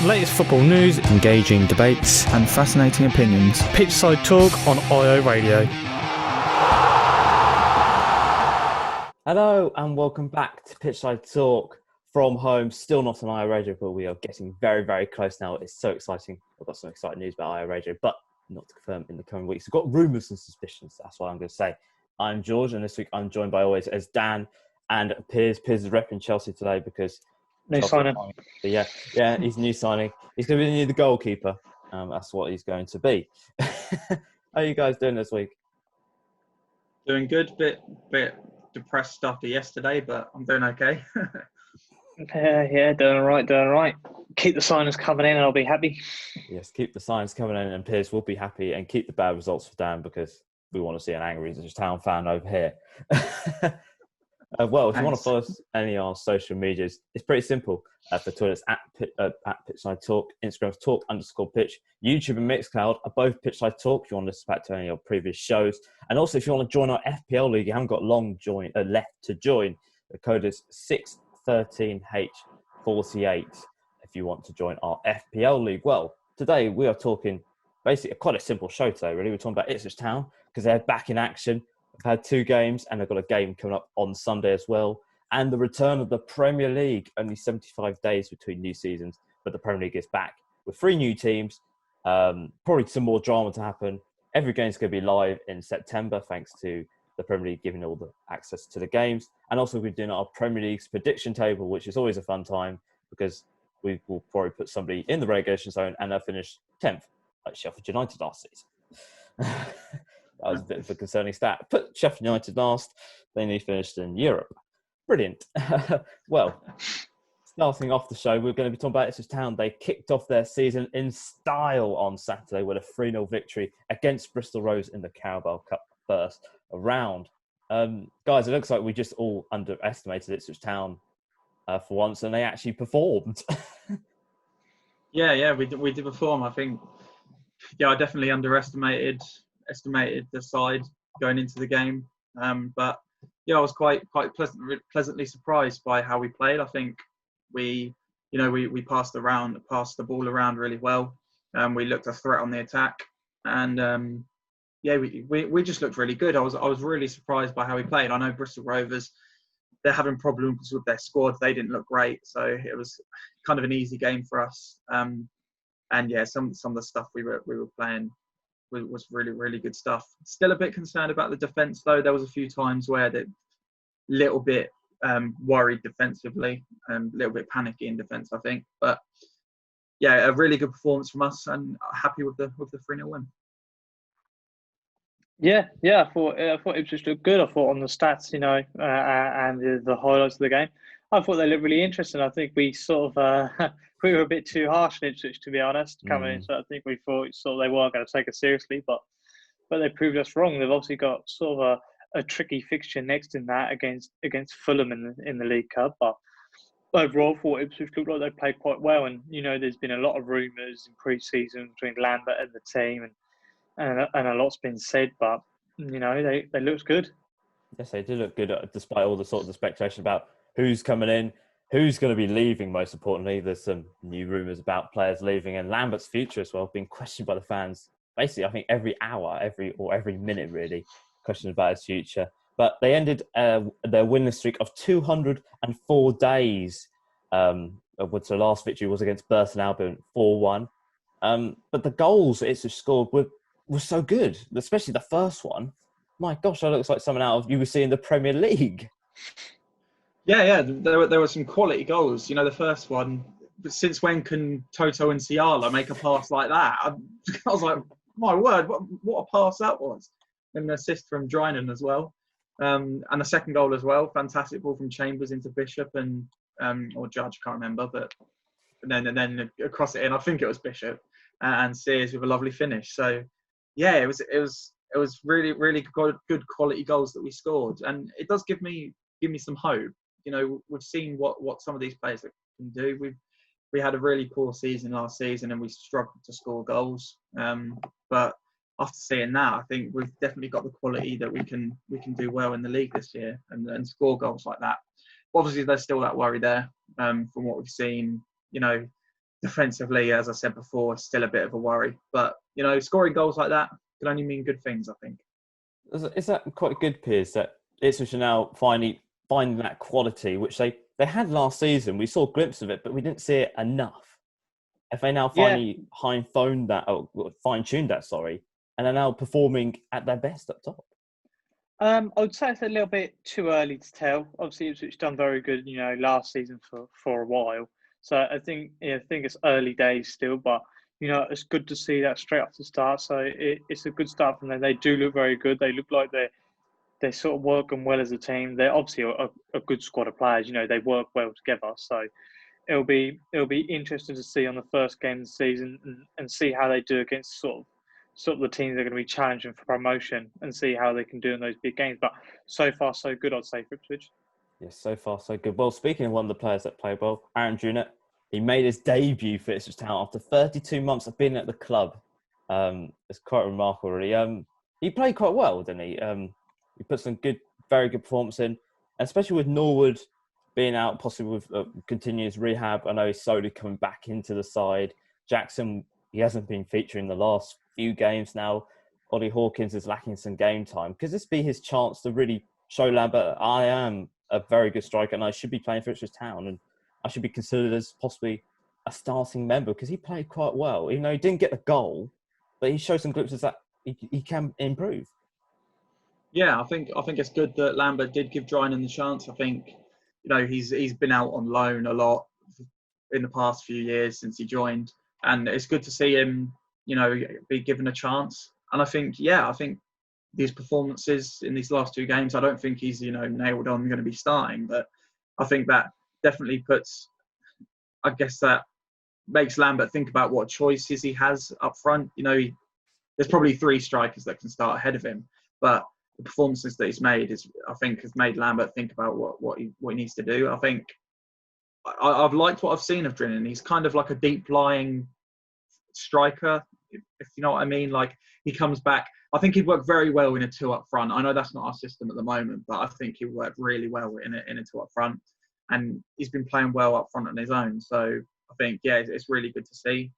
Latest football news, engaging debates, and fascinating opinions. Pitchside Talk on IO Radio. Hello and welcome back to Pitchside Talk from home. Still not on IO Radio, but we are getting very, very close now. It's so exciting. I've got some exciting news about IO Radio, but not to confirm in the coming weeks. We've got rumours and suspicions. That's what I'm going to say. I'm George, and this week I'm joined by always as Dan and Piers. Piers is repping Chelsea today because new signing. Yeah, he's new signing. He's going to be the goalkeeper. That's what he's going to be. How are you guys doing this week? Doing good. Bit depressed after yesterday, but I'm doing okay. Yeah, doing all right. Keep the signings coming in and I'll be happy. Yes, keep the signings coming in and Piers will be happy, and keep the bad results for Dan because we want to see an angry Ipswich Town fan over here. Well, if you want to follow us any on social medias, it's pretty simple. For Twitter, it's at Pitchside Talk, Instagram's Talk_Pitch, YouTube and Mixcloud are both Pitchside Talk. If you want to listen back to any of our previous shows. And also, if you want to join our FPL League, you haven't got long left to join. The code is 613H48 if you want to join our FPL League. Well, today we are talking basically quite a simple show today, really. We're talking about Ipswich Town because they're back in action. They've had 2 games and they've got a game coming up on Sunday as well. And the return of the Premier League, only 75 days between new seasons, but the Premier League is back with 3 new teams. Probably some more drama to happen. Every game's going to be live in September, thanks to the Premier League giving all the access to the games. And also we're doing our Premier League's prediction table, which is always a fun time because we will probably put somebody in the relegation zone and they'll finish 10th, like Sheffield United last season. That was a bit of a concerning stat. Put Sheffield United last, they only finished in Europe. Brilliant. Well, starting off the show, we're going to be talking about Ipswich Town. They kicked off their season in style on Saturday with a 3-0 victory against Bristol Rovers in the Carabao Cup first round. Guys, it looks like we just all underestimated Ipswich Town for once, and they actually performed. Yeah, we did perform. I think, I definitely underestimated the side going into the game. But I was quite pleasantly surprised by how we played. I think we passed the ball around really well. We looked a threat on the attack, and we just looked really good. I was really surprised by how we played. I know Bristol Rovers, they're having problems with their squad. They didn't look great, so it was kind of an easy game for us. And some of the stuff we were playing was really, really good stuff. Still a bit concerned about the defence, though. There was a few times where they little bit worried defensively and a little bit panicky in defence, I think. But yeah, a really good performance from us, and happy with the 3-0 win. Yeah. I thought Ipswich looked good. I thought on the stats, and the highlights of the game, I thought they looked really interesting. I think we sort of we were a bit too harsh on Ipswich, to be honest, coming in. So I think we thought sort of they weren't going to take us seriously, but they proved us wrong. They've obviously got sort of a tricky fixture next in that against Fulham in the League Cup. But overall, I thought Ipswich looked like they played quite well. And there's been a lot of rumours in pre-season between Lambert and the team, and a lot's been said. But they looked good. Yes, they did look good, despite all the sort of the speculation about who's coming in, who's going to be leaving. Most importantly, there's some new rumours about players leaving, and Lambert's future as well being questioned by the fans. Basically, I think every hour, every minute, really, questioned about his future. But they ended their winless streak of 204 days. With the last victory was against Burton Albion, 4-1. But the goals Ipswich scored were so good, especially the first one. My gosh, that looks like someone out of you were seeing the Premier League. Yeah, there were some quality goals. The first one. But since when can Toto and Ciala make a pass like that? I was like, my word, what a pass that was! And an assist from Drinan as well, and the second goal as well. Fantastic ball from Chambers into Bishop and or Judge, can't remember, but and then across it in. I think it was Bishop and Sears with a lovely finish. So yeah, it was really, really good quality goals that we scored, and it does give me some hope. We've seen what some of these players can do. We had a really poor season last season, and we struggled to score goals. But after seeing that, I think we've definitely got the quality that we can do well in the league this year and score goals like that. Obviously, there's still that worry there from what we've seen. defensively, as I said before, still a bit of a worry. But, scoring goals like that can only mean good things, I think. Is that quite good, Piers, that Ipswich are now finally finding that quality, which they had last season? We saw a glimpse of it, but we didn't see it enough. If they now finally fine-tuned that, and are now performing at their best up top. I would say it's a little bit too early to tell. Obviously, Ipswich done very good, last season for a while. So I think it's early days still, but it's good to see that straight off the start. So it's a good start from them. They do look very good. They look like they're sort of working well as a team. They're obviously a good squad of players. They work well together. So it'll be interesting to see on the first game of the season and see how they do against sort of the teams that are going to be challenging for promotion and see how they can do in those big games. But so far, so good, I'd say, for Ipswich. Yes, so far, so good. Well, speaking of one of the players that played well, Aaron Junett, he made his debut for Ipswich Town after 32 months of being at the club. It's quite remarkable, really. He played quite well, didn't he? He put some very good performance in, especially with Norwood being out, possibly with continuous rehab. I know he's slowly coming back into the side. Jackson, he hasn't been featuring the last few games now. Ollie Hawkins is lacking some game time. Could this be his chance to really show Lambert, I am a very good striker and I should be playing for Ipswich Town and I should be considered as possibly a starting member, because he played quite well. Even though he didn't get the goal, but he showed some glimpses that he can improve. Yeah, I think it's good that Lambert did give Drinan the chance. I think, he's been out on loan a lot in the past few years since he joined, and it's good to see him, be given a chance. And I think these performances in these last two games, I don't think he's, nailed on going to be starting, but I think that definitely that makes Lambert think about what choices he has up front. There's probably three strikers that can start ahead of him, but the performances that he's made has made Lambert think about what he needs to do. I think I've liked what I've seen of Drinan. He's kind of like a deep lying striker, if you know what I mean. Like, he comes back. I think he'd work very well in a two up front. I know that's not our system at the moment, but I think he'd work really well in a two up front. And he's been playing well up front on his own. So I think, it's really good to see.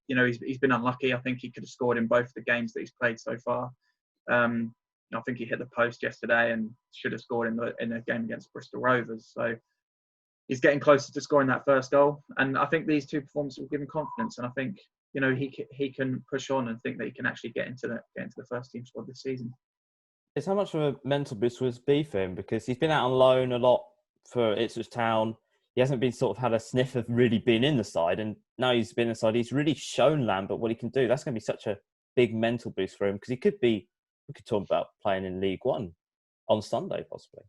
He's been unlucky. I think he could have scored in both the games that he's played so far. I think he hit the post yesterday and should have scored in the game against Bristol Rovers. So he's getting closer to scoring that first goal. And I think these two performances will give him confidence. And I think, he can push on and think that he can actually get into the first team squad this season. It's how much of a mental boost will this be for him? Because he's been out on loan a lot for Ipswich Town. He hasn't been sort of had a sniff of really being in the side. And now he's been in the side. He's really shown Lambert what he can do. That's going to be such a big mental boost for him, because we could talk about playing in League One on Sunday, possibly.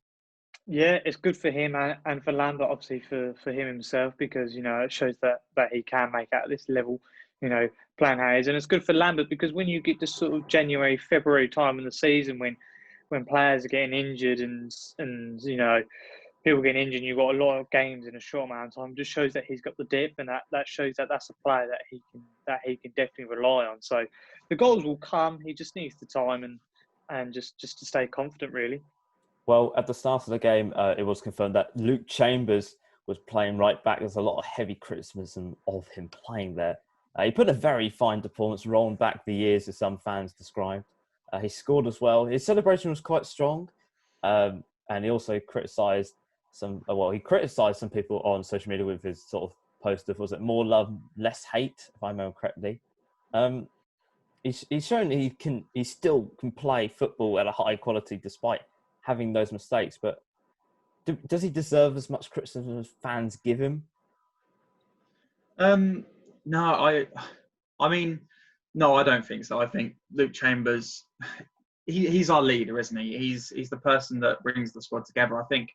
Yeah, it's good for him and for Lambert, obviously for him himself, because, it shows that he can make it at this level, playing how he is. And it's good for Lambert because when you get to sort of January, February time in the season when players are getting injured and people getting injured, and you've got a lot of games in a short amount of time, just shows that he's got the depth, and that shows that that's a player that he can definitely rely on. So the goals will come. He just needs the time and just to stay confident, really. Well, at the start of the game, it was confirmed that Luke Chambers was playing right back. There's a lot of heavy criticism of him playing there. He put a very fine performance, rolling back the years, as some fans described. He scored as well. His celebration was quite strong, and he also criticised some people on social media with his sort of post of, was it more love, less hate, if I remember correctly. He's shown he still can play football at a high quality despite having those mistakes. But does he deserve as much criticism as fans give him? No, I don't think so. I think Luke Chambers, he's our leader, isn't he? He's the person that brings the squad together. I think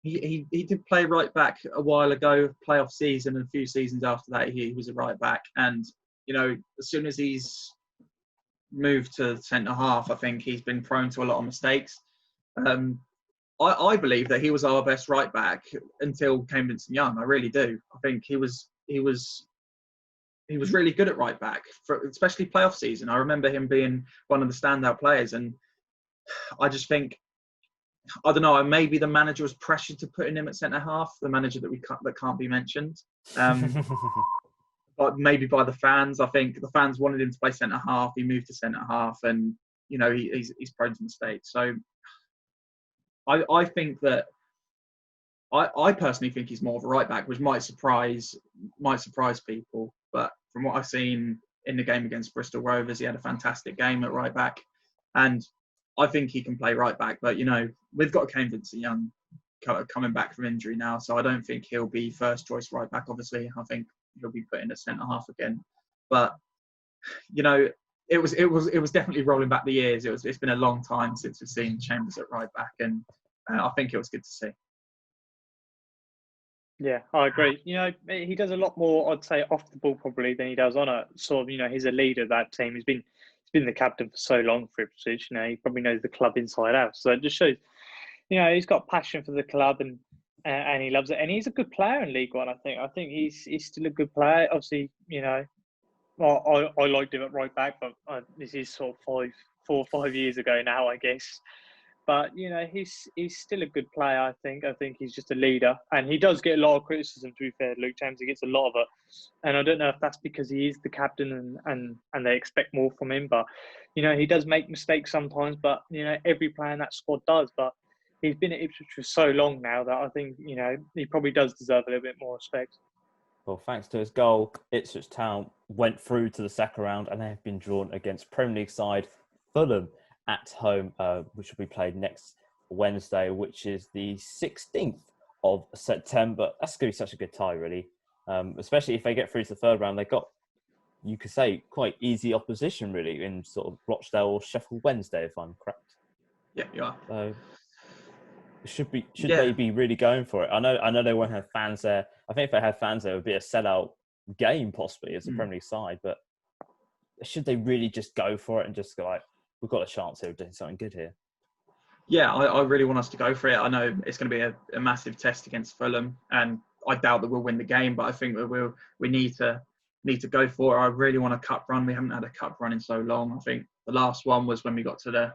he did play right back a while ago, playoff season, and a few seasons after that he was a right back. And as soon as he's moved to centre half, I think he's been prone to a lot of mistakes. I believe that he was our best right back until Kane Vincent-Young. I really do. I think he was really good at right back, especially playoff season. I remember him being one of the standout players, and I just think, I don't know, maybe the manager was pressured to putting him at centre half, the manager that can't be mentioned. but maybe by the fans. I think the fans wanted him to play centre half. He moved to centre half, and he's prone to mistakes. So I think that I personally think he's more of a right back, which might surprise people. But from what I've seen in the game against Bristol Rovers, he had a fantastic game at right back, and I think he can play right back. But we've got Kane Vincent-Young coming back from injury now, so I don't think he'll be first choice right back. Obviously, I think he'll be put in at centre half again. But it was definitely rolling back the years. It's been a long time since we've seen Chambers at right back, and I think it was good to see. Yeah, I agree. He does a lot more, I'd say, off the ball probably than he does on it. Sort of, he's a leader of that team. He's been the captain for so long for Ipswich. He probably knows the club inside out. So it just shows, he's got passion for the club and he loves it. And he's a good player in League One. I think he's still a good player. Obviously, I liked him at right back, but this is sort of 4 or 5 years ago now, I guess. But he's still a good player. I think he's just a leader, and he does get a lot of criticism. To be fair, Luke James, he gets a lot of it, and I don't know if that's because he is the captain and they expect more from him. But he does make mistakes sometimes. But every player in that squad does. But he's been at Ipswich for so long now that I think he probably does deserve a little bit more respect. Well, thanks to his goal, Ipswich Town went through to the second round, and they have been drawn against Premier League side Fulham at home, which will be played next Wednesday, which is the 16th of September. That's going to be such a good tie, really. Especially if they get through to the third round. They got, you could say, quite easy opposition, really, in sort of Rochdale or Sheffield Wednesday, if I'm correct. Yeah, you are. So should they be really going for it? I know they won't have fans there. I think if they had fans there, it would be a sellout game, possibly, as a Premier League side. But should they really just go for it and just go like, we've got a chance here of doing something good here? Yeah, I really want us to go for it. I know it's going to be a massive test against Fulham, and I doubt that we'll win the game, but I think that we need to go for it. I really want a cup run. We haven't had a cup run in so long. I think the last one was when we got to the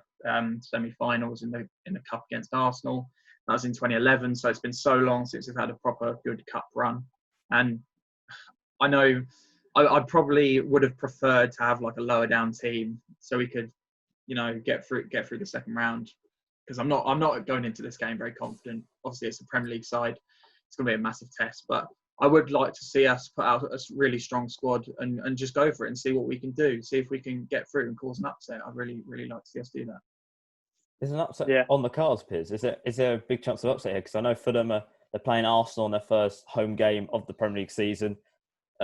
semi-finals in the cup against Arsenal. That was in 2011. So it's been so long since we've had a proper good cup run, and I know I probably would have preferred to have like a lower down team so we could get through the second round, because I'm not going into this game very confident. Obviously, it's a Premier League side. It's going to be a massive test, but I would like to see us put out a really strong squad and just go for it and see what we can do. See if we can get through and cause an upset. I'd really, really like to see us do that. There's an upset on the cards, Piers. Is there a big chance of upset here? Because I know Fulham they're playing Arsenal in their first home game of the Premier League season,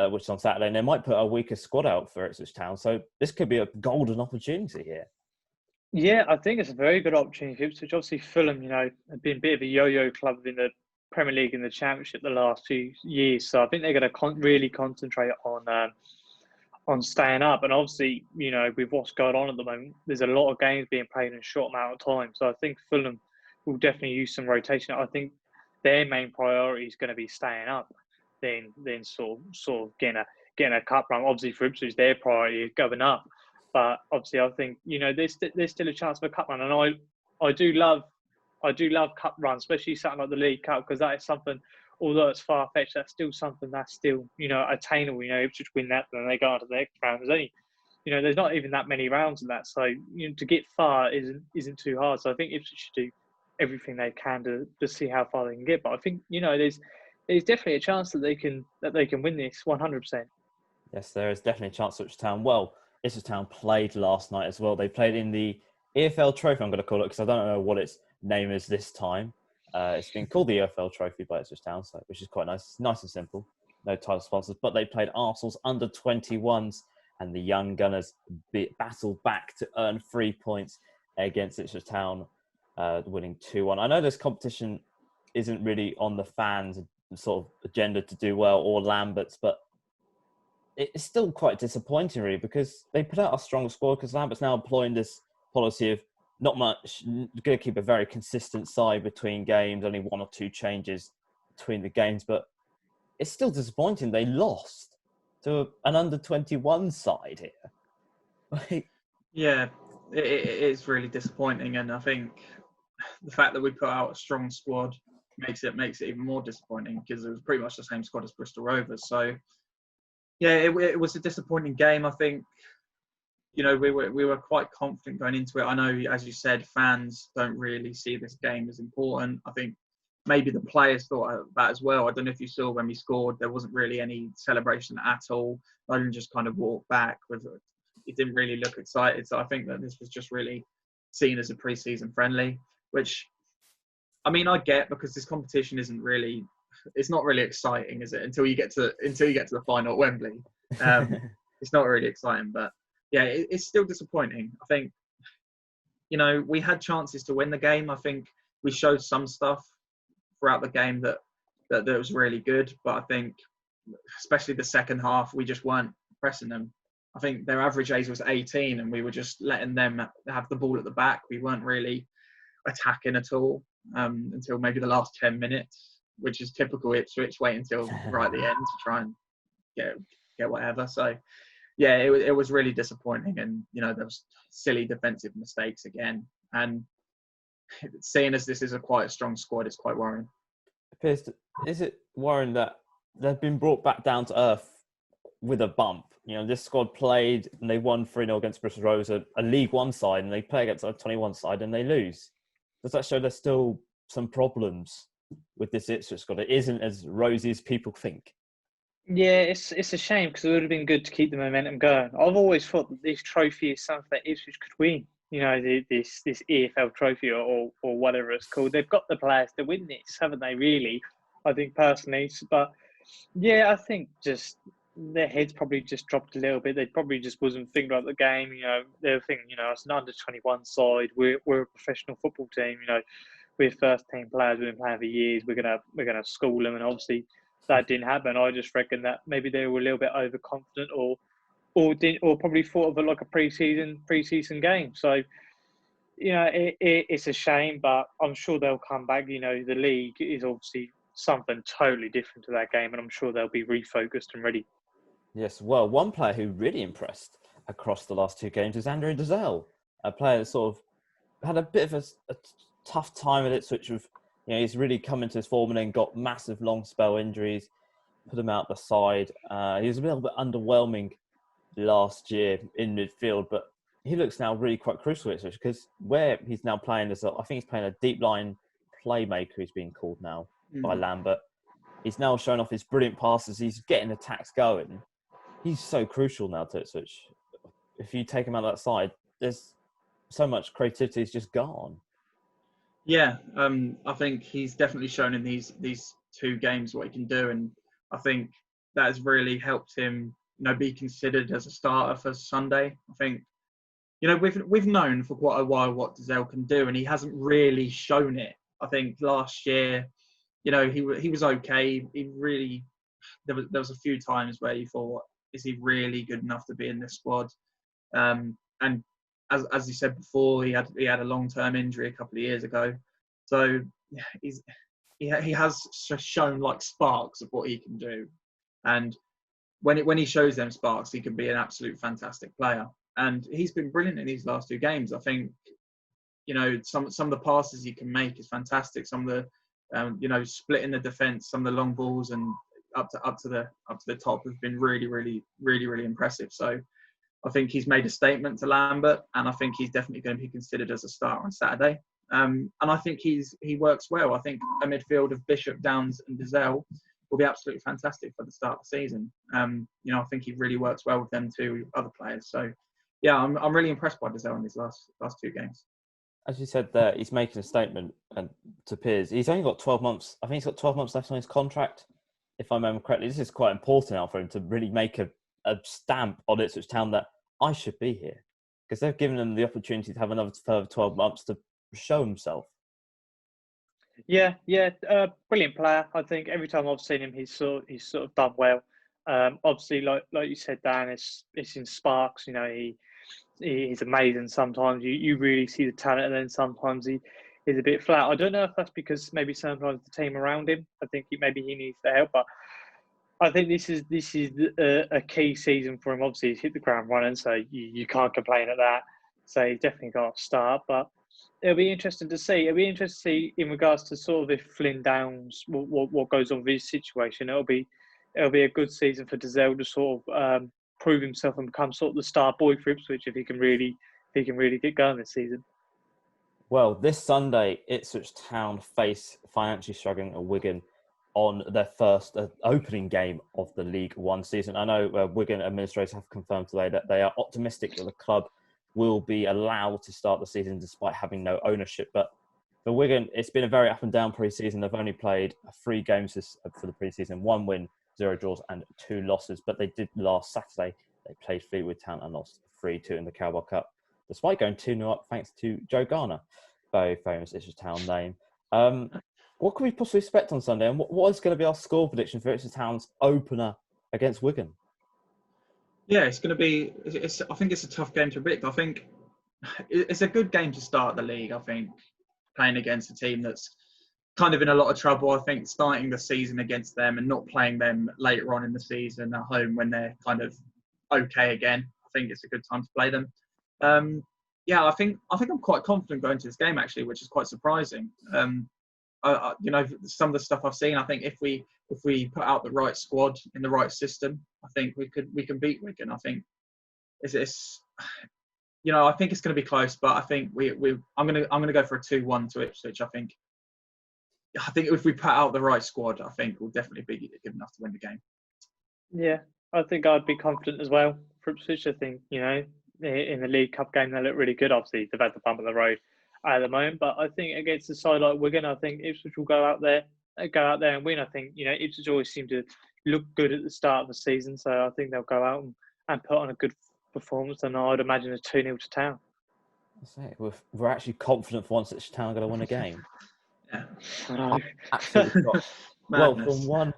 which is on Saturday, and they might put a weaker squad out for Ipswich Town. So this could be a golden opportunity here. Yeah, I think it's a very good opportunity for Ipswich. Obviously, Fulham, have been a bit of a yo-yo club in the Premier League and the Championship the last few years. So I think they're going to really concentrate on staying up. And obviously, with what's going on at the moment, there's a lot of games being played in a short amount of time. So I think Fulham will definitely use some rotation. I think their main priority is going to be staying up, then sort of getting a cup run. Obviously, for Ipswich, their priority is going up. But obviously, I think there's still a chance for a cup run, and I do love cup runs, especially something like the League Cup, because that is something. Although it's far fetched, that's still something that's still attainable. Ipswich win that, then they go on to the next round. There's only there's not even that many rounds in that, so to get far isn't too hard. So I think Ipswich should do everything they can to see how far they can get. But I think there's definitely a chance that they can win this 100%. Yes, there is definitely a chance. Ipswich Town. Well, Ipswich Town played last night as well. They played in the EFL Trophy, I'm going to call it, because I don't know what its name is this time. It's been called the EFL Trophy by Ipswich Town, which is quite nice. Nice and simple. No title sponsors. But they played Arsenal's under-21s, and the young Gunners battled back to earn 3 points against Ipswich Town, winning 2-1. I know this competition isn't really on the fans' sort of agenda to do well, or Lambert's, but it's still quite disappointing, really, because they put out a strong squad, because Lambert's now employing this policy of not much, going to keep a very consistent side between games, only 1 or 2 changes between the games, but it's still disappointing. They lost to an under-21 side here. Yeah, it's really disappointing, and I think the fact that we put out a strong squad makes it even more disappointing, because it was pretty much the same squad as Bristol Rovers. So Yeah, it was a disappointing game. I think, we were quite confident going into it. I know, as you said, fans don't really see this game as important. I think maybe the players thought that as well. I don't know if you saw when we scored, there wasn't really any celebration at all. Nolan just kind of walked back with it. It didn't really look excited. So I think that this was just really seen as a pre-season friendly, which, I mean, I get, because this competition it's not really exciting, is it? Until you get to the final at Wembley. It's not really exciting, but yeah, it's still disappointing. I think, we had chances to win the game. I think we showed some stuff throughout the game that was really good, but I think, especially the second half, we just weren't pressing them. I think their average age was 18, and we were just letting them have the ball at the back. We weren't really attacking at all until maybe the last 10 minutes, which is typical Ipswich. Wait until right at the end to try and get whatever. So yeah, it was really disappointing, and there was silly defensive mistakes again. And seeing as this is quite a strong squad, it's quite worrying. Piers, is it worrying that they've been brought back down to earth with a bump? This squad played and they won 3-0 against Bristol Rovers, a League One side, and they play against a 21 side and they lose. Does that show there's still some problems with this Ipswich squad? It isn't as rosy as people think. Yeah, it's a shame, because it would have been good to keep the momentum going. I've always thought that this trophy is something that Ipswich could win. This EFL trophy or whatever it's called. They've got the players to win this, haven't they, really? I think, personally. But yeah, I think just their heads probably just dropped a little bit. They probably just wasn't thinking about the game. They were thinking, it's an under-21 side. We're a professional football team. We're first-team players. We've been playing for years. We're gonna school them, and obviously that didn't happen. I just reckon that maybe they were a little bit overconfident, or probably thought of it like a pre-season game. So, it's a shame, but I'm sure they'll come back. The league is obviously something totally different to that game, and I'm sure they'll be refocused and ready. Yes, well, one player who really impressed across the last two games is Andrew Dazelle, a player that sort of had a bit of a tough time at Ipswich. With, he's really come into his form and then got massive long spell injuries, put him out the side. He was a little bit underwhelming last year in midfield, but he looks now really quite crucial at Ipswich, because where he's now playing I think he's playing a deep line playmaker, he's being called now by Lambert. He's now showing off his brilliant passes. He's getting attacks going. He's so crucial now to Ipswich. If you take him out of that side, there's so much creativity is just gone. Yeah, I think he's definitely shown in these two games what he can do, and I think that has really helped him, be considered as a starter for Sunday. I think, we've known for quite a while what Dazelle can do, and he hasn't really shown it. I think last year, he was okay. He really, there was a few times where you thought, is he really good enough to be in this squad? And as you said before, he had a long-term injury a couple of years ago, so he has shown like sparks of what he can do, and when he shows them sparks, he can be an absolute fantastic player. And he's been brilliant in these last two games. I think, some of the passes he can make is fantastic. Some of the splitting the defence, some of the long balls and up to the top have been really, really, really, really impressive. So I think he's made a statement to Lambert, and I think he's definitely going to be considered as a starter on Saturday. And I think he works well. I think a midfield of Bishop, Downs and Dazelle will be absolutely fantastic for the start of the season. I think he really works well with them two other players. So yeah, I'm really impressed by Dazelle in these last two games. As you said there, he's making a statement to Piers. He's only got 12 months. I think he's got 12 months left on his contract, if I remember correctly. This is quite important now for him to really make a stamp on Ipswich Town that I should be here, because they've given him the opportunity to have another further 12 months to show himself. Yeah, brilliant player. I think every time I've seen him, he's sort of done well. Obviously, like you said, Dan, it's in sparks. He's amazing. Sometimes you really see the talent, and then sometimes he's a bit flat. I don't know if that's because maybe sometimes the team around him, I think maybe he needs the help, but I think this is a key season for him. Obviously, he's hit the ground running, so you can't complain at that. So he's definitely got to start, but it'll be interesting to see. It'll be interesting to see in regards to sort of if Flynn Downs, what goes on with his situation. It'll be it'll be a good season for Dazelle to sort of prove himself and become sort of the star boy for Ipswich if he can really get going this season. Well, this Sunday, Ipswich Town face financially struggling Wigan on their first opening game of the League One season. I know Wigan administrators have confirmed today that they are optimistic that the club will be allowed to start the season despite having no ownership. But for Wigan, it's been a very up and down pre-season. They've only played 3 games for the pre-season, 1 win, 0 draws and 2 losses. But they did last Saturday. They played Fleetwood Town and lost 3-2 in the Carabao Cup, despite going 2-0 up thanks to Joe Garner, very famous Ipswich Town name. What can we possibly expect on Sunday? And what is going to be our score prediction for Ipswich Town's opener against Wigan? Yeah, it's going to be. I think it's a tough game to predict. I think it's a good game to start the league. I think playing against a team that's kind of in a lot of trouble. I think starting the season against them and not playing them later on in the season at home when they're kind of okay again. I think it's a good time to play them. I think I'm quite confident going to this game actually, which is quite surprising. Some of the stuff I've seen, I think if we put out the right squad in the right system, I think we can beat Wigan. I think I think it's going to be close, but I think I'm going to go for a 2-1 to Ipswich. I think if we put out the right squad, I think we'll definitely be good enough to win the game. Yeah, I think I'd be confident as well for Ipswich. I think in the League Cup game they look really good. Obviously, they've had the bump on the road at the moment, but I think against a side like Wigan, I think Ipswich will go out there and win. I think Ipswich always seem to look good at the start of the season, so I think they'll go out and put on a good performance, and I'd imagine a 2-0 to Town. We're actually confident for once that Town are going to win a game. Yeah, Absolutely not. Well, from one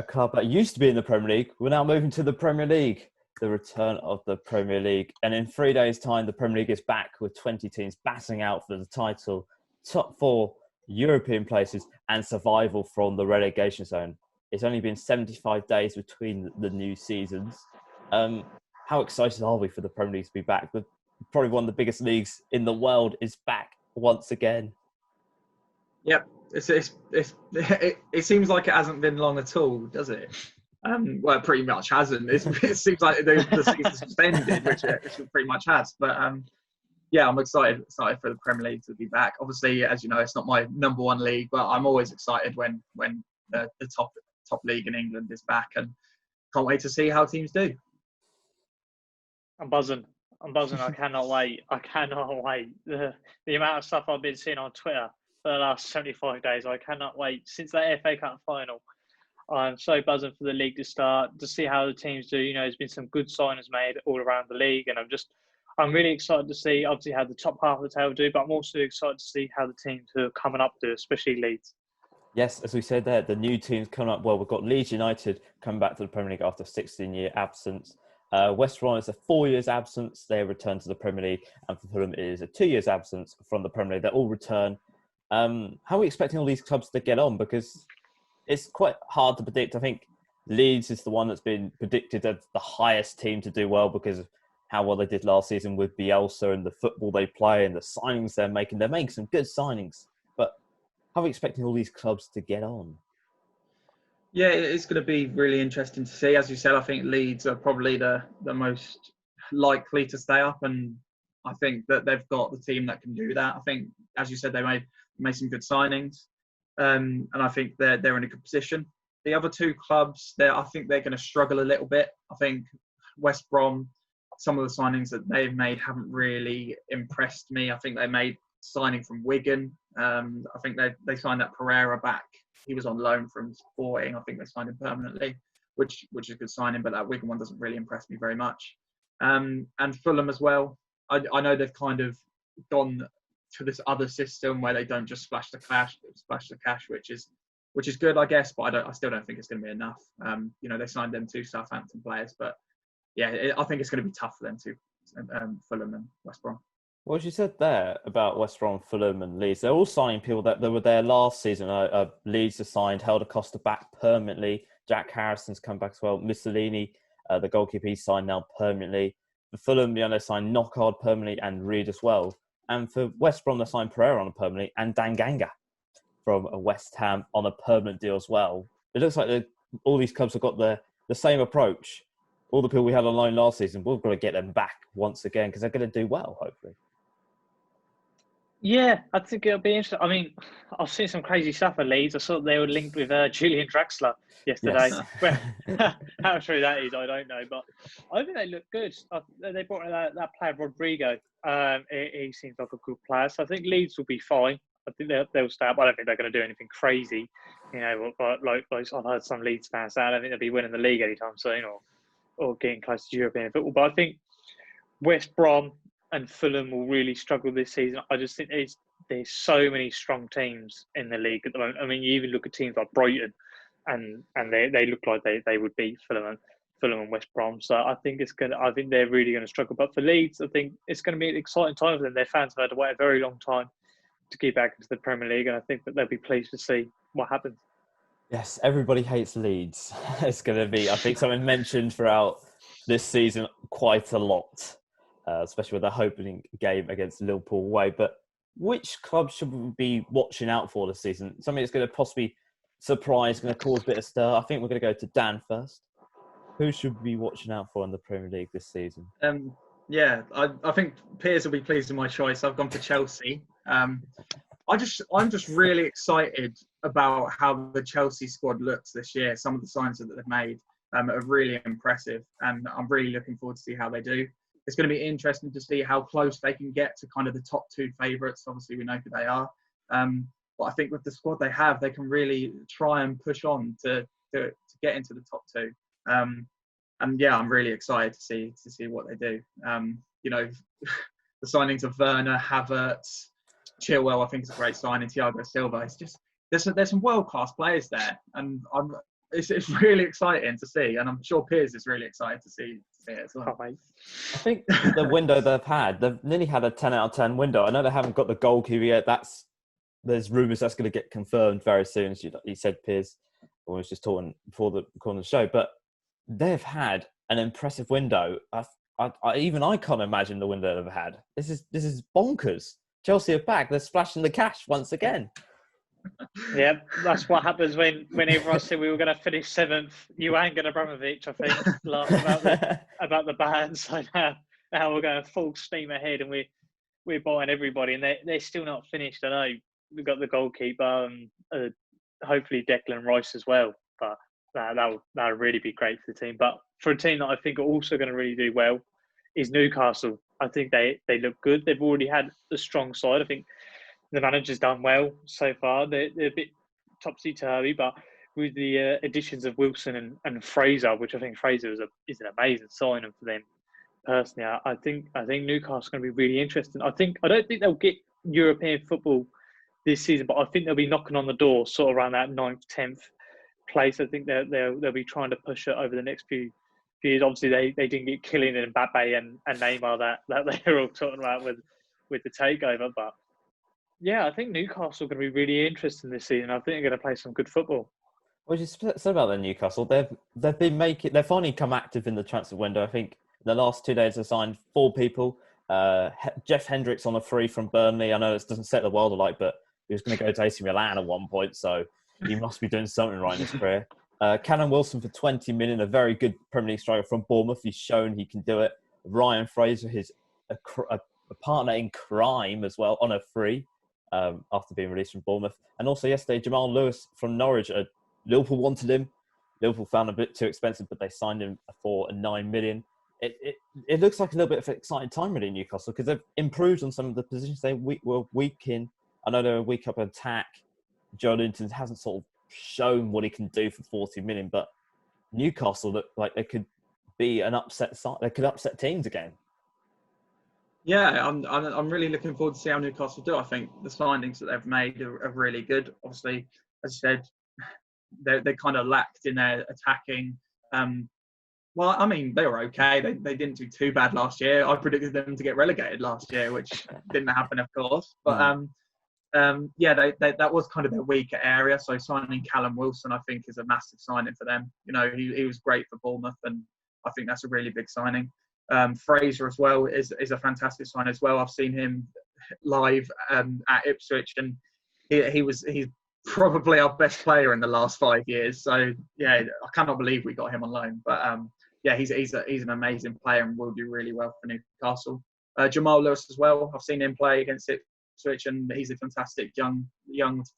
club that used to be in the Premier League, we're now moving to the Premier League. The return of the Premier League. And in 3 days' time, the Premier League is back with 20 teams battling out for the title, top 4 European places, and survival from the relegation zone. It's only been 75 days between the new seasons. How excited are we for the Premier League to be back? Probably one of the biggest leagues in the world is back once again. Yep. It seems like it hasn't been long at all, does it? Well, it pretty much hasn't. It seems like the season's suspended, which it pretty much has. But I'm excited for the Premier League to be back. Obviously, as you know, it's not my number one league, but I'm always excited when the top league in England is back, and can't wait to see how teams do. I'm buzzing. I cannot wait. The amount of stuff I've been seeing on Twitter for the last 75 days, I cannot wait. Since that FA Cup final, I'm so buzzing for the league to start, to see how the teams do. There's been some good signings made all around the league, and I'm really excited to see, obviously, how the top half of the table do, but I'm also excited to see how the teams who are coming up do, especially Leeds. Yes, as we said there, the new teams coming up. Well, we've got Leeds United coming back to the Premier League after a 16-year absence. West Brom is a 4 years absence. They return to the Premier League, and for Fulham it is a 2 years absence from the Premier League. They all return. How are we expecting all these clubs to get on? Because it's quite hard to predict. I think Leeds is the one that's been predicted as the highest team to do well because of how well they did last season with Bielsa and the football they play and the signings they're making. They're making some good signings. But how are we expecting all these clubs to get on? Yeah, it's going to be really interesting to see. As you said, I think Leeds are probably the most likely to stay up, and I think that they've got the team that can do that. I think, as you said, they made some good signings. And I think they're in a good position. The other two clubs, I think they're going to struggle a little bit. I think West Brom, some of the signings that they've made haven't really impressed me. I think they made signing from Wigan. I think they signed that Pereira back. He was on loan from Sporting. I think they signed him permanently, which is a good signing. But that Wigan one doesn't really impress me very much. And Fulham as well. I know they've kind of gone to this other system where they don't just splash the cash, which is good, I guess. But I still don't think it's going to be enough. They signed them 2 Southampton players, but yeah, I think it's going to be tough for them too. Fulham and West Brom. Well, as you said there about West Brom, Fulham and Leeds, they're all signing people that were there last season. Leeds have signed Helder Costa back permanently. Jack Harrison's come back as well. Mussolini, the goalkeeper, he's signed now permanently. For Fulham, they signed Knockhard permanently and Reed as well. And for West Brom, they signed Pereira on a permanently and Danganga from West Ham on a permanent deal as well. It looks like all these clubs have got the same approach. All the people we had on loan last season, we've got to get them back once again because they're going to do well, hopefully. Yeah, I think it'll be interesting. I mean, I've seen some crazy stuff at Leeds. I saw they were linked with Julian Draxler yesterday. Yes. How true that is, I don't know. But I think they look good. They brought in that player, Rodrigo. He seems like a good player. So I think Leeds will be fine. I think they'll stay up. I don't think they're going to do anything crazy. But like I've heard some Leeds fans say, I don't think they'll be winning the league anytime soon or getting close to European football. But I think West Brom and Fulham will really struggle this season. I just think there's so many strong teams in the league at the moment. I mean, you even look at teams like Brighton, and they look like they would beat Fulham and West Brom. So I think they're really going to struggle. But for Leeds, I think it's going to be an exciting time for them. Their fans have had to wait a very long time to get back into the Premier League, and I think that they'll be pleased to see what happens. Yes, everybody hates Leeds. It's going to be, I think, something mentioned throughout this season quite a lot. Especially with the opening game against Liverpool away. But which club should we be watching out for this season? Something that's going to possibly surprise, going to cause a bit of stir. I think we're going to go to Dan first. Who should we be watching out for in the Premier League this season? I think Piers will be pleased with my choice. I've gone for Chelsea. I'm just really excited about how the Chelsea squad looks this year. Some of the signs that they've made are really impressive, and I'm really looking forward to see how they do. It's going to be interesting to see how close they can get to kind of the top two favourites. Obviously, we know who they are. But I think with the squad they have, they can really try and push on to get into the top two. And yeah, I'm really excited to see what they do. The signings of Werner, Havertz, Chilwell, I think is a great signing. Thiago Silva. It's just there's some world class players there, and it's really exciting to see, and I'm sure Piers is really excited to see it as well. I think the window they've nearly had a 10 out of 10 window. I know they haven't got the goalkeeper yet. There's rumours that's going to get confirmed very soon, as you said, Piers. I was just talking before the recording of the show, but they've had an impressive window. I can't imagine the window they've had. This is bonkers. Chelsea are back. They're splashing the cash once again. Yeah, that's what happens when everyone said we were going to finish 7th. You and Abramovich, I think, laughed about the ban. So now we're going full steam ahead, and we're buying everybody, and they're still not finished. I know we've got the goalkeeper and hopefully Declan Rice as well, but that would really be great for the team. But for a team that I think are also going to really do well is Newcastle. I think they look good. They've already had a strong side. I think the manager's done well so far. They're a bit topsy-turvy, but with the additions of Wilson and Fraser, which I think Fraser is an amazing signing for them. Personally, I think Newcastle's going to be really interesting. I don't think they'll get European football this season, but I think they'll be knocking on the door, sort of around that 9th, 10th place. I think they'll be trying to push it over the next few years. Obviously, they didn't get Kylian and Mbappe and Neymar that they were all talking about with the takeover, but. Yeah, I think Newcastle are going to be really interesting this season. I think they're going to play some good football. What you said about the Newcastle, they've finally come active in the transfer window. I think in the last 2 days they've signed 4 people. Jeff Hendricks on a free from Burnley. I know this doesn't set the world alight, but he was going to go to AC Milan at one point, so he must be doing something right in his career. Callum Wilson for 20 million, a very good Premier League striker from Bournemouth. He's shown he can do it. Ryan Fraser, a partner in crime as well, on a free. After being released from Bournemouth. And also yesterday, Jamal Lewis from Norwich. Liverpool wanted him. Liverpool found him a bit too expensive, but they signed him for 9 million. It looks like a little bit of an exciting time really in Newcastle because they've improved on some of the positions they were weak in. I know they were weak up attack. Joe Linton hasn't sort of shown what he can do for 40 million, but Newcastle look like they could be an upset side. They could upset teams again. Yeah, I'm really looking forward to see how Newcastle do. I think the signings that they've made are really good. Obviously, as you said, they kind of lacked in their attacking. Well, I mean, they were okay. They didn't do too bad last year. I predicted them to get relegated last year, which didn't happen, of course. But that was kind of their weaker area. So signing Callum Wilson, I think, is a massive signing for them. He was great for Bournemouth, and I think that's a really big signing. Fraser as well is a fantastic sign as well. I've seen him live at Ipswich, and he's probably our best player in the last 5 years. So yeah, I cannot believe we got him on loan. But yeah, he's an amazing player and will do really well for Newcastle. Jamal Lewis as well. I've seen him play against Ipswich, and he's a fantastic young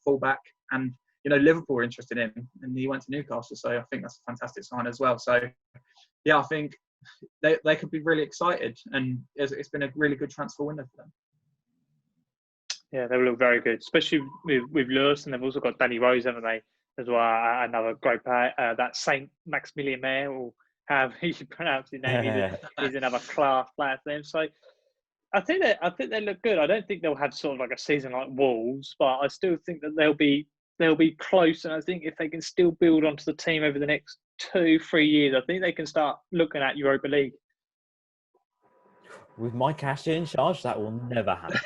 fullback. And Liverpool were interested in him, and he went to Newcastle. So I think that's a fantastic sign as well. So yeah, I think they could be really excited, and it's been a really good transfer window for them. Yeah, they will look very good, especially with Lewis, and they've also got Danny Rose, haven't they, as well? Another great player. That Saint Maximilian Mayer, or however you should pronounce his name, he's another class player for them. So I think they look good. I don't think they'll have sort of like a season like Wolves, but I still think that they'll be close. And I think if they can still build onto the team over the next 2-3 years, I think they can start looking at Europa League. With my cash in charge, that will never happen.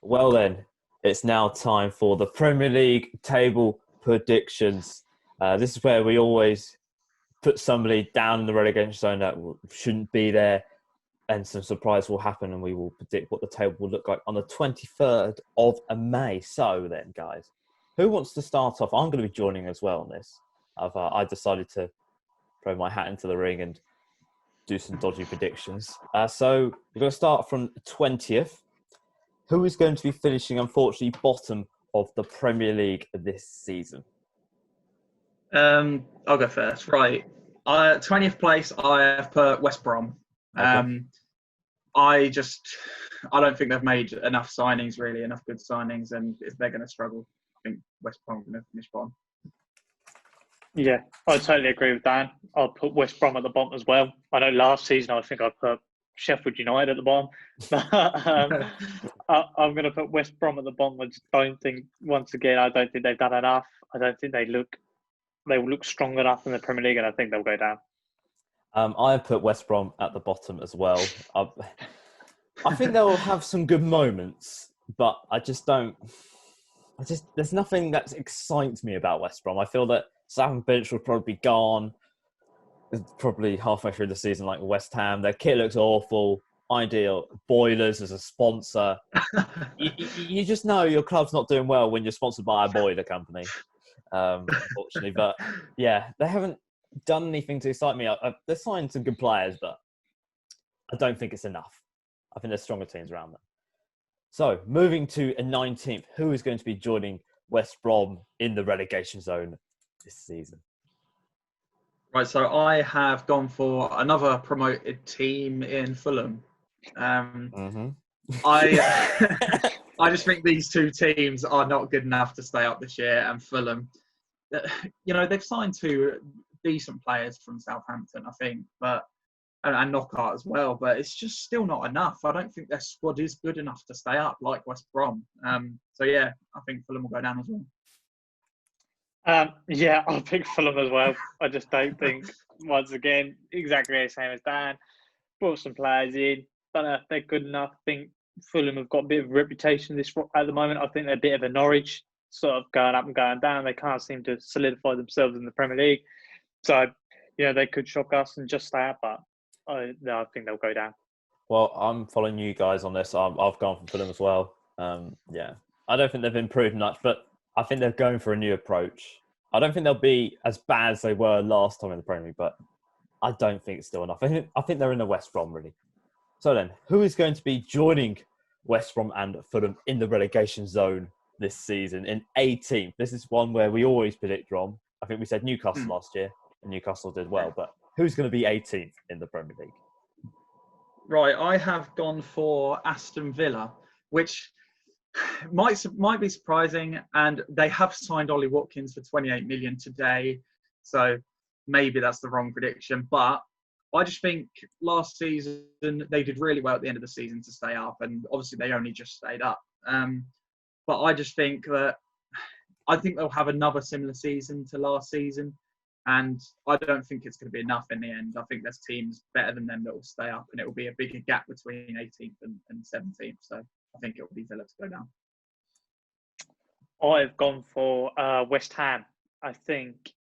Well then, it's now time for the Premier League table predictions. This is where we always put somebody down in the relegation zone that shouldn't be there, and some surprise will happen, and we will predict what the table will look like on the 23rd of May. So then, guys, who wants to start off? I'm going to be joining as well on this. I decided to throw my hat into the ring and do some dodgy predictions. So we're going to start from 20th. Who is going to be finishing, unfortunately, bottom of the Premier League this season? I'll go first. Right. 20th place, I have put West Brom. Okay. I don't think they've made enough signings, really, enough good signings, and if they're going to struggle, I think West Brom are going to finish bottom. Yeah, I totally agree with Dan. I'll put West Brom at the bottom as well. I know last season I think I put Sheffield United at the bottom. I'm going to put West Brom at the bottom. I just don't think, once again, I don't think they've done enough. I don't think they will look strong enough in the Premier League, and I think they'll go down. I have put West Brom at the bottom as well. I think they'll have some good moments, but there's nothing that excites me about West Brom. I feel that Sam Bench will probably be gone. It's probably halfway through the season, like West Ham. Their kit looks awful. Ideal. Boilers as a sponsor. You just know your club's not doing well when you're sponsored by a boiler company, unfortunately. But yeah, they haven't done anything to excite me. They've signed some good players, but I don't think it's enough. I think there's stronger teams around them. So, moving to a 19th, who is going to be joining West Brom in the relegation zone this season? Right, so I have gone for another promoted team in Fulham. I just think these two teams are not good enough to stay up this year, and Fulham, they've signed two decent players from Southampton, I think, and Knockout as well, but it's just still not enough. I don't think their squad is good enough to stay up like West Brom. So yeah, I think Fulham will go down as well. Yeah, I'll pick Fulham as well. I just don't think, once again, exactly the same as Dan. Brought some players in. Don't know if they're good enough. I think Fulham have got a bit of a reputation at the moment. I think they're a bit of a Norwich, sort of going up and going down. They can't seem to solidify themselves in the Premier League. So, they could shock us and just stay up, but I think they'll go down. Well, I'm following you guys on this. I've gone for Fulham as well. Yeah, I don't think they've improved much, but I think they're going for a new approach. I don't think they'll be as bad as they were last time in the Premier League, but I don't think it's still enough. I think they're in the West Brom, really. So then, who is going to be joining West Brom and Fulham in the relegation zone this season in 18th? This is one where we always predict wrong. I think we said Newcastle last year, and Newcastle did well, but who's going to be 18th in the Premier League? Right, I have gone for Aston Villa, which might be surprising, and they have signed Ollie Watkins for 28 million today, so maybe that's the wrong prediction. But I just think last season they did really well at the end of the season to stay up, and obviously they only just stayed up. But I just think they'll have another similar season to last season. And I don't think it's going to be enough in the end. I think there's teams better than them that will stay up, and it will be a bigger gap between 18th and 17th. So I think it will be Villa to go down. I've gone for West Ham. I think,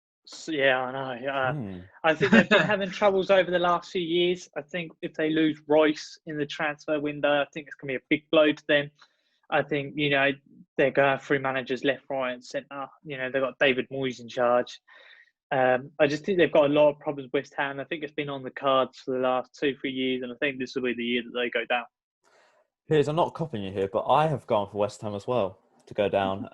yeah, I know. I think they've been having troubles over the last few years. I think if they lose Royce in the transfer window, I think it's going to be a big blow to them. I think, they're going through managers left, right, and centre. They've got David Moyes in charge. I just think they've got a lot of problems with West Ham. I think it's been on the cards for the last 2-3 years, and I think this will be the year that they go down. Piers, I'm not copying you here, but I have gone for West Ham as well to go down.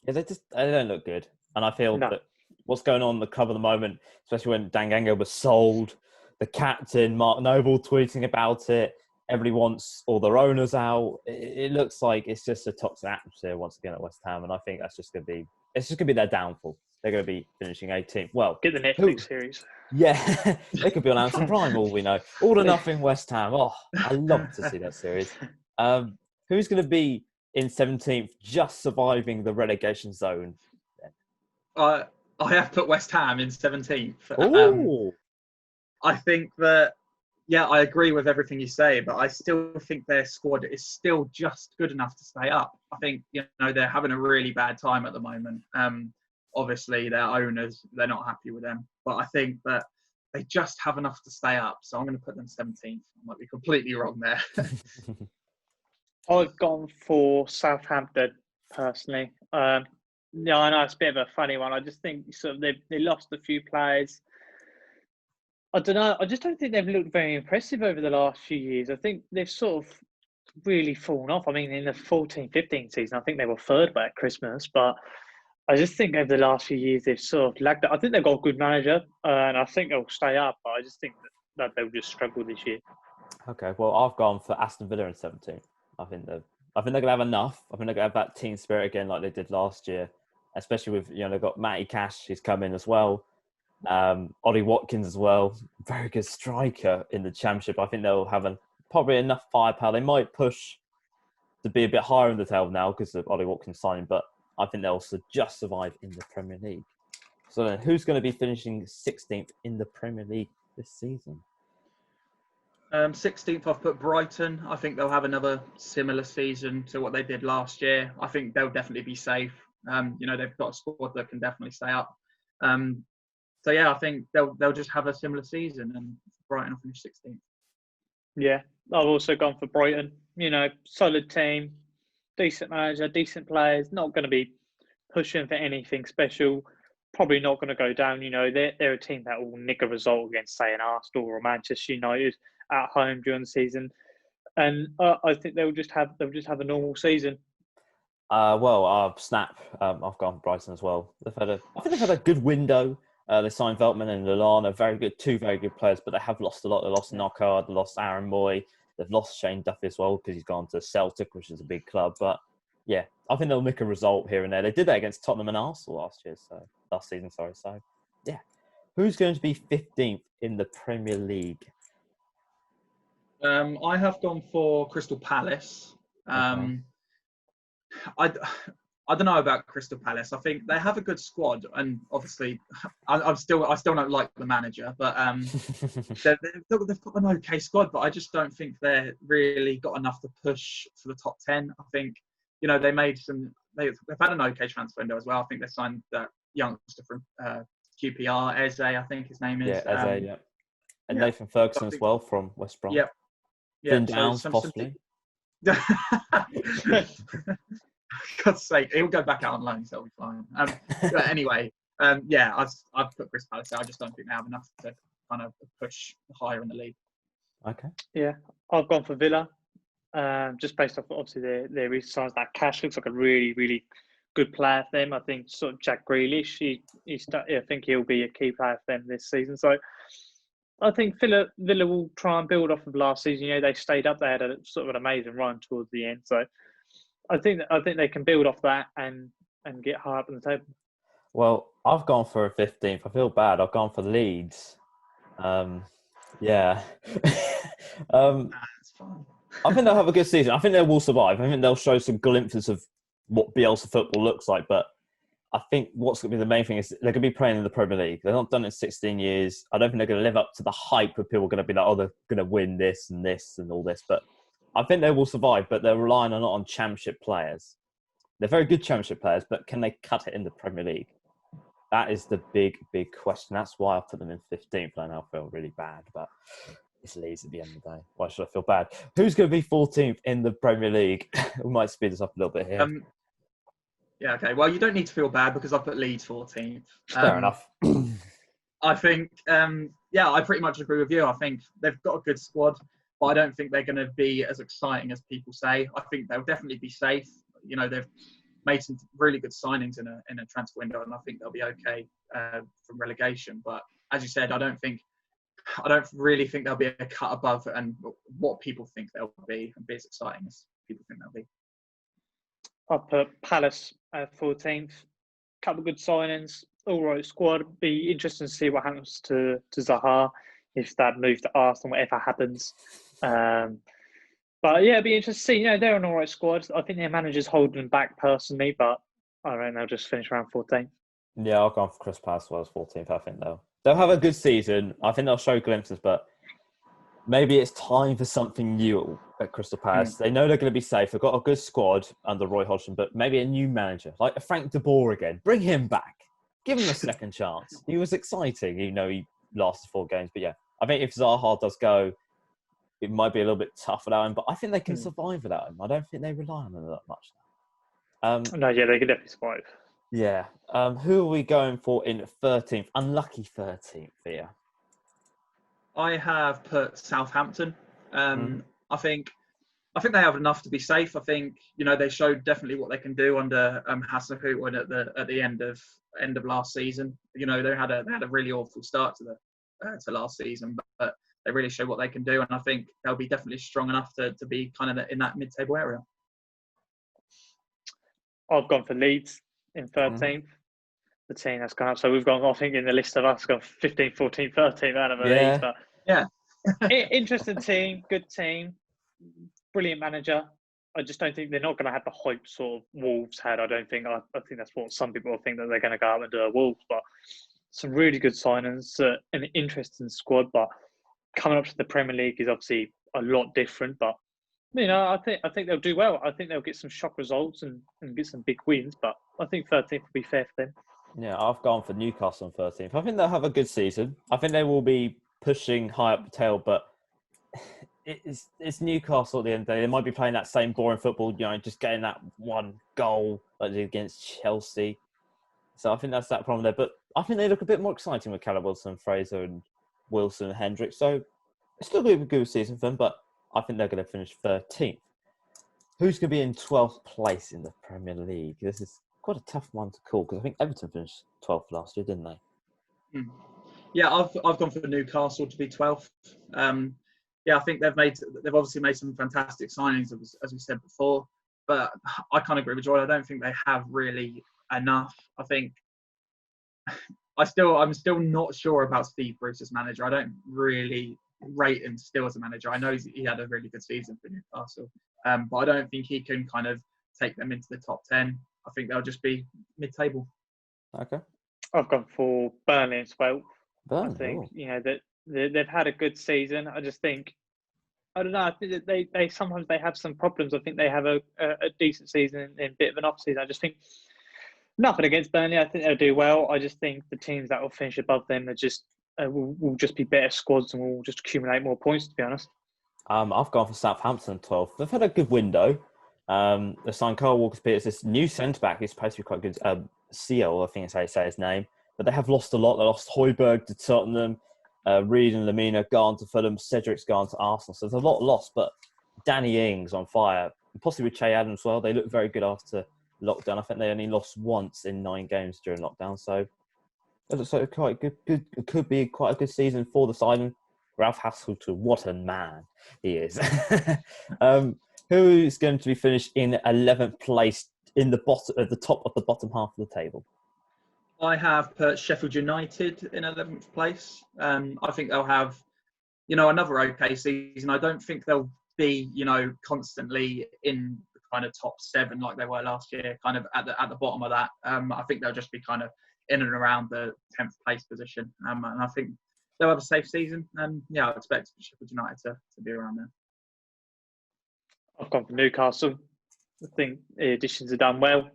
They don't look good, and I feel that what's going on in the club at the moment, especially when Danganga was sold, the captain Mark Noble tweeting about it. Everybody wants all their owners out. It looks like it's just a toxic atmosphere once again at West Ham, and I think that's just going to be their downfall. They're going to be finishing 18th. Well, get the Netflix series. Yeah, they could be on Amazon Prime, all we know. All or nothing West Ham. Oh, I love to see that series. Who's going to be in 17th, just surviving the relegation zone? I have put West Ham in 17th. Ooh. I think that, I agree with everything you say, but I still think their squad is still just good enough to stay up. I think, they're having a really bad time at the moment. Obviously, their owners, they're not happy with them. But I think that they just have enough to stay up. So I'm going to put them 17th. I might be completely wrong there. I've gone for Southampton, personally. I know it's a bit of a funny one. I just think sort of they lost a few players. I don't know. I just don't think they've looked very impressive over the last few years. I think they've sort of really fallen off. I mean, in the 14-15 season, I think they were third by Christmas. But I just think over the last few years, they've sort of lagged. I think they've got a good manager, and I think they'll stay up. But I just think that they'll just struggle this year. Okay, well, I've gone for Aston Villa in 17th. I think they're going to have enough. I think they're going to have that team spirit again like they did last year, especially with, they've got Matty Cash, who's come in as well. Ollie Watkins as well. Very good striker in the Championship. I think they'll have probably enough firepower. They might push to be a bit higher in the table now because of Ollie Watkins signing, but I think they'll just survive in the Premier League. So then, who's going to be finishing 16th in the Premier League this season? 16th, I've put Brighton. I think they'll have another similar season to what they did last year. I think they'll definitely be safe. They've got a squad that can definitely stay up. I think they'll just have a similar season, and Brighton will finish 16th. Yeah, I've also gone for Brighton. Solid team, decent manager, decent players. Not going to be pushing for anything special. Probably not going to go down. They're a team that will nick a result against, say, an Arsenal or Manchester United at home during the season, and I think they'll just have a normal season. Snap. I've gone for Brighton as well. I think they've had a good window. They signed Veltman and Lallana, two very good players, but they have lost a lot. They lost Knockaert, they lost Aaron Moy, they've lost Shane Duffy as well because he's gone to Celtic, which is a big club. But yeah, I think they'll nick a result here and there. They did that against Tottenham and Arsenal last season. So yeah, who's going to be 15th in the Premier League? I have gone for Crystal Palace. Okay. I don't know about Crystal Palace. I think they have a good squad, and obviously, I still don't like the manager, but they've got an okay squad. But I just don't think they're really got enough to push for the top 10. I think they've had an okay transfer window as well. I think they signed that youngster from QPR, Eze, I think his name is. Yeah, Eze, yeah. And Nathan Ferguson as well from West Brom. Yep. Finn Downs, possibly. God's sake, he'll go back out on loan, so it'll be fine. But anyway, I've put Crystal Palace. I just don't think they have enough to kind of push higher in the league. Okay. Yeah, I've gone for Villa, just based off obviously their recent signs. That Cash looks like a really, really good player for them. I think sort of Jack Grealish, I think he'll be a key player for them this season. So I think Villa will try and build off of last season. They stayed up. They had a sort of an amazing run towards the end. So I think they can build off that and get high up on the table. Well, I've gone for a 15th. I feel bad. I've gone for Leeds. Yeah. That's fine. I think they'll have a good season. I think they will survive. I think they'll show some glimpses of what Bielsa football looks like. But I think what's going to be the main thing is they're going to be playing in the Premier League. They've not done it in 16 years. I don't think they're going to live up to the hype of people going to be like, oh, they're going to win this and all this. But I think they will survive, but they're relying a lot on Championship players. They're very good Championship players, but can they cut it in the Premier League? That is the big, big question. That's why I put them in 15th. I now feel really bad, but It's Leeds at the end of the day. Why should I feel bad? Who's going to be 14th in the Premier League? We might speed this up a little bit here. Yeah, okay. Well, you don't need to feel bad because I put Leeds 14th. Fair enough. I think, I pretty much agree with you. I think they've got a good squad, but I don't think they're going to be as exciting as people say. I think they'll definitely be safe. You know, they've made some really good signings in a transfer window, and I think they'll be okay from relegation. But as you said, I don't really think they'll be a cut above and what people think they'll be and be as exciting as people think they'll be. I put Palace at 14th. Couple of good signings, all right squad. Be interesting to see what happens to Zaha if that move to Arsenal, whatever happens. But yeah, it'd be interesting to see. You know, they're an all right squad. I think their manager's holding them back personally, but I don't know, they'll just finish around 14th. Yeah, I'll go on for Chris Palace as well as 14th. I think they'll have a good season. I think they'll show glimpses, but maybe it's time for something new at Crystal Palace. They know they're going to be safe. They've got a good squad under Roy Hodgson, but maybe a new manager, like a Frank de Boer again. Bring him back. Give him a second chance. He was exciting, even though he lasted 4 games. But yeah, I think if Zaha does go, it might be a little bit tough without him, but I think they can survive without him. I don't think they rely on him that much now. No, yeah, they can definitely survive. Yeah. Who are we going for in 13th? Unlucky 13th here. I have put Southampton. I think they have enough to be safe. I think, you know, they showed definitely what they can do under Hasenhüttl at the end of last season. You know, they had a really awful start to last season, but they really showed what they can do, and I think they'll be definitely strong enough to be kind of in that mid-table area. I've gone for Leeds in 13th. The team that's gone up. So we've gone, I think, in the list of us, got 15th, 14th, 13th out of Leeds. But yeah. Interesting team, good team, brilliant manager. I just don't think they're not going to have the hype sort of Wolves had. I think that's what some people think, that they're going to go out and do Wolves. But some really good signings, an interesting squad. But coming up to the Premier League is obviously a lot different. But you know, I think they'll do well. I think they'll get some shock results and get some big wins. But I think 13th will be fair for them. Yeah, I've gone for Newcastle on 13th. I think they'll have a good season. I think they will be pushing high up the tail, but it's Newcastle at the end of the day. They might be playing that same boring football, you know, just getting that one goal like they did against Chelsea. So I think that's that problem there. But I think they look a bit more exciting with Callum Wilson, Fraser and Wilson and Hendrick. So it's still going to be a good season for them, but I think they're going to finish 13th. Who's going to be in 12th place in the Premier League? This is quite a tough one to call because I think Everton finished 12th last year, didn't they? Yeah, I've gone for Newcastle to be 12th. I think they've obviously made some fantastic signings, as we said before. But I can't agree with Joy. I don't think they have really enough. I think I'm still not sure about Steve Bruce as manager. I don't really rate him still as a manager. I know he had a really good season for Newcastle, but I don't think he can kind of take them into the top 10. I think they'll just be mid-table. Okay. I've gone for Burnley as well. Burnley, I think you know that they've had a good season. I just think, I don't know. I think that they sometimes they have some problems. I think they have a decent season and a bit of an off season. I just think nothing against Burnley. I think they'll do well. I just think the teams that will finish above them are just will just be better squads and will just accumulate more points. To be honest, I've gone for Southampton 12th. They've had a good window. They signed Carl Walker-Peters, this new centre-back who's supposed to be quite good. Seal, I think is how you say his name. But they have lost a lot. They lost Højbjerg to Tottenham, Reed and Lamina gone to Fulham, Cedric's gone to Arsenal. So there's a lot lost, but Danny Ings on fire. Possibly with Che Adams as well. They look very good after lockdown. I think they only lost once in 9 games during lockdown. So it looks like quite good. It could be quite a good season for the signing. Ralph Hasenhüttl, what a man he is. Who's going to be finished in 11th place in the bottom, at the top of the bottom half of the table? I have put Sheffield United in 11th place. I think they'll have, another okay season. I don't think they'll be, constantly in the kind of top 7 like they were last year, kind of at the bottom of that. I think they'll just be kind of in and around the 10th place position. And I think they'll have a safe season. And I expect Sheffield United to be around there. I've gone for Newcastle. I think the additions are done well.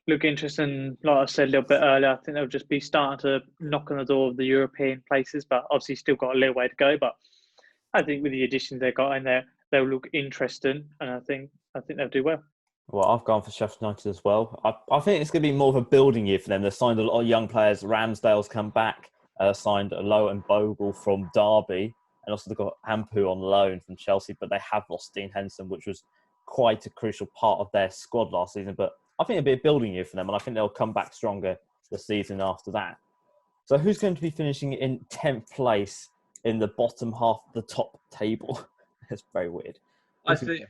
Look interesting. Like I said a little bit earlier, I think they'll just be starting to knock on the door of the European places, but obviously still got a little way to go. But I think with the additions they got in there, they'll look interesting, and I think they'll do well. Well, I've gone for Sheffield United as well. I think it's going to be more of a building year for them. They've signed a lot of young players. Ramsdale's come back, signed Lowe and Bogle from Derby, and also they've got Ampu on loan from Chelsea, but they have lost Dean Henderson, which was quite a crucial part of their squad last season. But I think it'll be a building year for them, and I think they'll come back stronger the season after that. So who's going to be finishing in 10th place in the bottom half of the top table? It's very weird. I think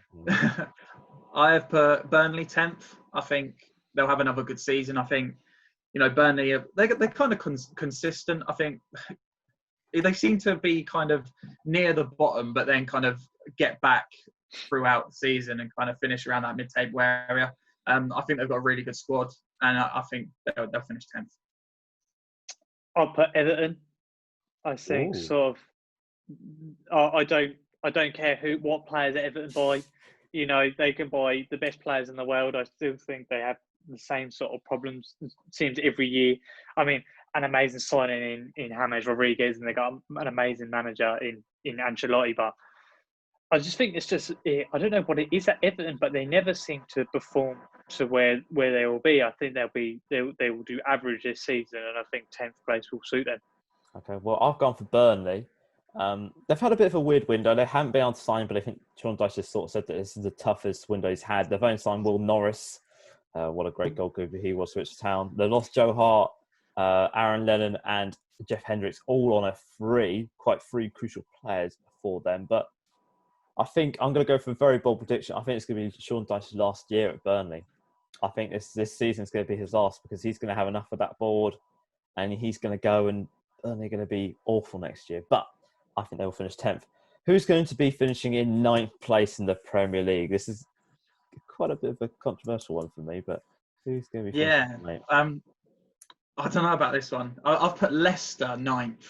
I have put Burnley 10th. I think they'll have another good season. I think, Burnley, they're kind of consistent. I think they seem to be kind of near the bottom, but then kind of get back throughout the season and kind of finish around that mid-table area. I think they've got a really good squad, and I think they'll finish 10th. I'll put Everton. I think I don't care what players Everton buy. They can buy the best players in the world. I still think they have the same sort of problems. It seems every year. I mean, an amazing signing in James Rodriguez, and they got an amazing manager in Ancelotti. But I just think it's just I don't know what it is at Everton, but they never seem to perform to where they will be. I think they will do average this season, and I think 10th place will suit them. Okay, well, I've gone for Burnley. They've had a bit of a weird window. They haven't been able to sign, but I think Sean Dyche just sort of said that this is the toughest window he's had. They've only signed Will Norris. What a great goalkeeper he was for Ipswich Town. They lost Joe Hart, Aaron Lennon, and Jeff Hendricks, all on three crucial players for them. But I think I'm going to go for a very bold prediction. I think it's going to be Sean Dyche's last year at Burnley. I think this season's going to be his last because he's going to have enough of that board, and he's going to go, and Burnley are going to be awful next year. But I think they will finish 10th. Who's going to be finishing in 9th place in the Premier League? This is quite a bit of a controversial one for me, but who's going to be finishing in 9th? I don't know about this one. I've put Leicester 9th.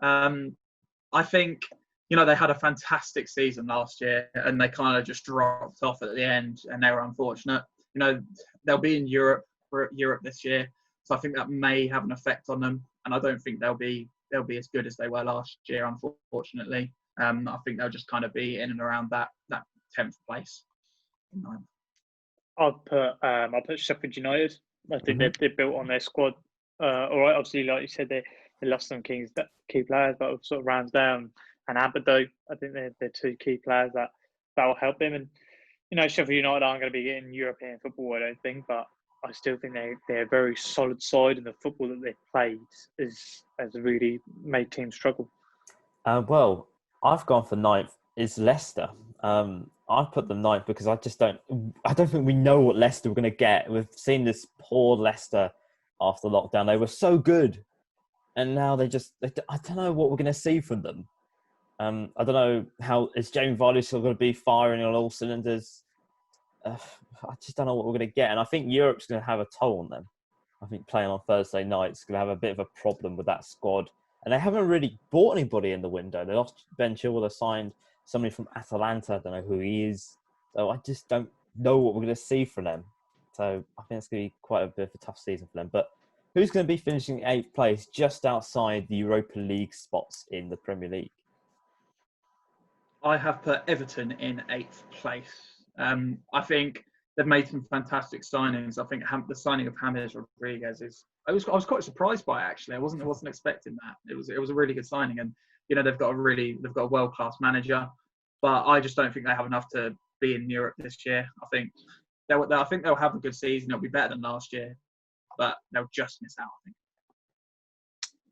I think, they had a fantastic season last year, and they kind of just dropped off at the end, and they were unfortunate. They'll be in Europe this year, so I think that may have an effect on them, and I don't think they'll be as good as they were last year, unfortunately. I think they'll just kind of be in and around that 10th place. I'll put Sheffield United. I think they're built on their squad. All right, obviously, like you said, they lost some key players, but sort of Ramsdale and Abado, I think they're two key players that will help them. And Sheffield United aren't going to be getting European football, I don't think, but I still think they're a very solid side, and the football that they've played has really made teams struggle. Well, I've gone for 9th. Is Leicester. I've put them 9th because I don't think we know what Leicester we're going to get. We've seen this poor Leicester after lockdown. They were so good, and now I don't know what we're going to see from them. I don't know how is Jamie Vardy still going to be firing on all cylinders. I just don't know what we're going to get, and I think Europe's going to have a toll on them. I think playing on Thursday night is going to have a bit of a problem with that squad, and they haven't really bought anybody in the window. They lost Ben Chilwell, they signed somebody from Atalanta. I don't know who he is, so I just don't know what we're going to see from them. So I think it's going to be quite a bit of a tough season for them. But who's going to be finishing 8th place, just outside the Europa League spots in the Premier League? I have put Everton in 8th place. I think they've made some fantastic signings. I think the signing of James Rodriguez I was quite surprised by it, actually. I wasn't expecting that. It was a really good signing, and they've got a world class manager, but I just don't think they have enough to be in Europe this year. I think they'll have a good season. It'll be better than last year, but they'll just miss out, I think.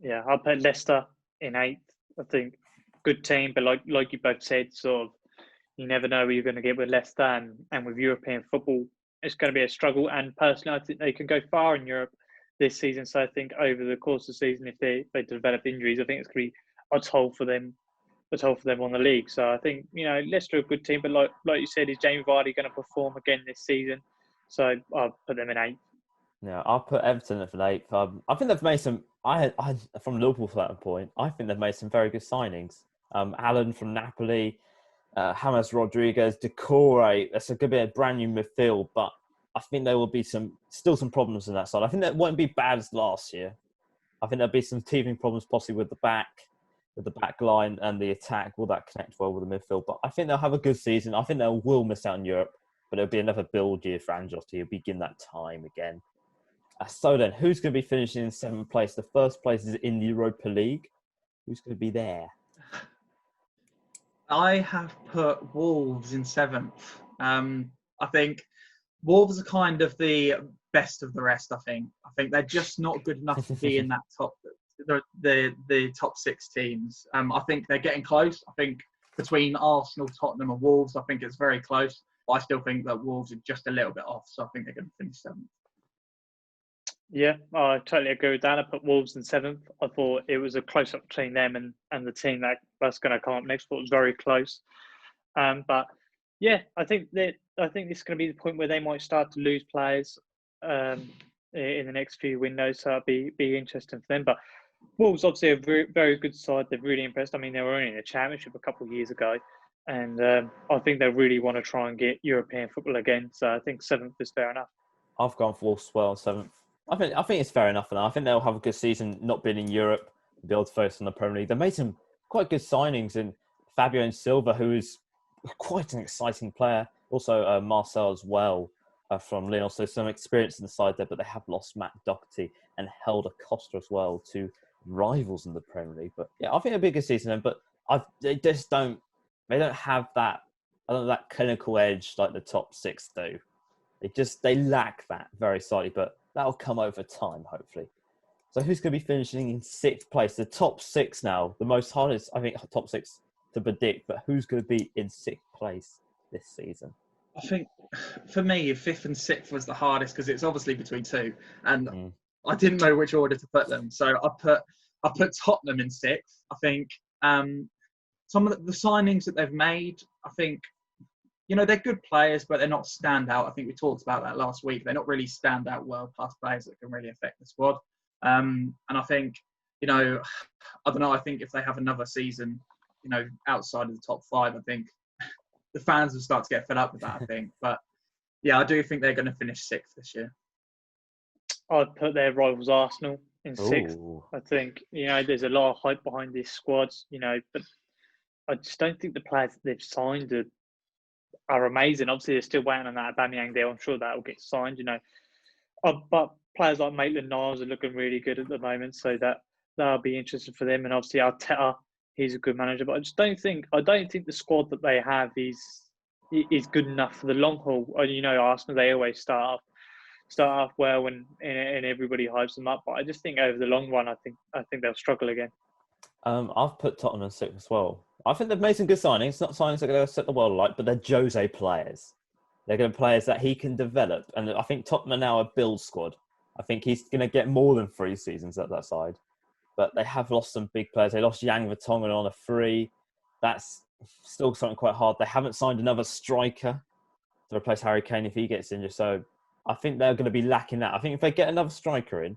Yeah, I'll put Leicester in 8th. I think good team, but like you both said, sort of you never know what you're going to get with Leicester, and with European football, it's going to be a struggle. And personally, I think they can go far in Europe this season. So I think over the course of the season, if they develop injuries, I think it's going to be a toll for them on the league. So I think Leicester are a good team, but like you said, is Jamie Vardy going to perform again this season? So I'll put them in 8th. Yeah, I'll put Everton at 8th. I think they've made some. From Liverpool's standpoint, I think they've made some very good signings. Allen from Napoli, James Rodriguez, Decore. That's a good bit of brand new midfield, but I think there will be still some problems in that side. I think that won't be bad as last year. I think there'll be some teething problems possibly with the back. with the back line and the attack, will that connect well with the midfield? But I think they'll have a good season. I think they will miss out on Europe, but it'll be another build year for Angelotti. He'll begin that time again. So then, who's going to be finishing in 7th place? The first place is in the Europa League. Who's going to be there? I have put Wolves in 7th. I think Wolves are kind of the best of the rest. I think they're just not good enough to be in that the top 6 teams. I think they're getting close. I think between Arsenal, Tottenham, and Wolves, I think it's very close. But I still think that Wolves are just a little bit off, so I think they're going to finish 7th. Yeah, I totally agree with that. I put Wolves in 7th. I thought it was a close-up between them and the team that's going to come up next. I thought it was very close. But yeah, I think this is going to be the point where they might start to lose players in the next few windows. So it'll be interesting for them. But Wolves obviously a very, very good side. They've really impressed. I mean, they were only in the Championship a couple of years ago, and I think they really want to try and get European football again. So I think 7th is fair enough. I've gone for Wolves as well, 7th. I think it's fair enough for now. I think they'll have a good season, not being in Europe, be able to focus on the Premier League. They made some quite good signings in Fabio and Silva, who is quite an exciting player. Also, Marcel as well from Lyon. So some experience in the side there, but they have lost Matt Doherty and Helder Costa as well, to rivals in the Premier League. But yeah, I think it'll be a good season then. But they don't have that, that clinical edge like the top 6 do. They lack that very slightly, but that'll come over time, hopefully. So who's going to be finishing in 6th place? The top 6 now, the most hardest, I think, top 6 to predict, but who's going to be in 6th place this season? I think, for me, 5th and 6th was the hardest because it's obviously between 2. And I didn't know which order to put them. So I put Tottenham in 6th. I think some of the signings that they've made, I think, they're good players, but they're not standout. I think we talked about that last week. They're not really standout world-class players that can really affect the squad. And I think, I don't know, I think if they have another season, outside of the top 5, I think the fans will start to get fed up with that, I think. But, yeah, I do think they're going to finish 6th this year. I'd put their rivals Arsenal in 6th. Ooh. I think, there's a lot of hype behind this squad, but I just don't think the players that they've signed are amazing. Obviously, they're still waiting on that Aubameyang deal. I'm sure that will get signed, But players like Maitland-Niles are looking really good at the moment, so that'll be interesting for them. And obviously, Arteta, he's a good manager. But I don't think the squad that they have is good enough for the long haul. Arsenal, they always start off well and everybody hypes them up. But I just think over the long run, I think they'll struggle again. I've put Tottenham in 6th as well. I think they've made some good signings. Not signings that are going to set the world alight, but they're Jose players. They're going to players that he can develop. And I think Tottenham are now a build squad. I think he's going to get more than 3 seasons at that side. But they have lost some big players. They lost Yang Vertonghen on a free. That's still something quite hard. They haven't signed another striker to replace Harry Kane if he gets injured. So I think they're going to be lacking that. I think if they get another striker in,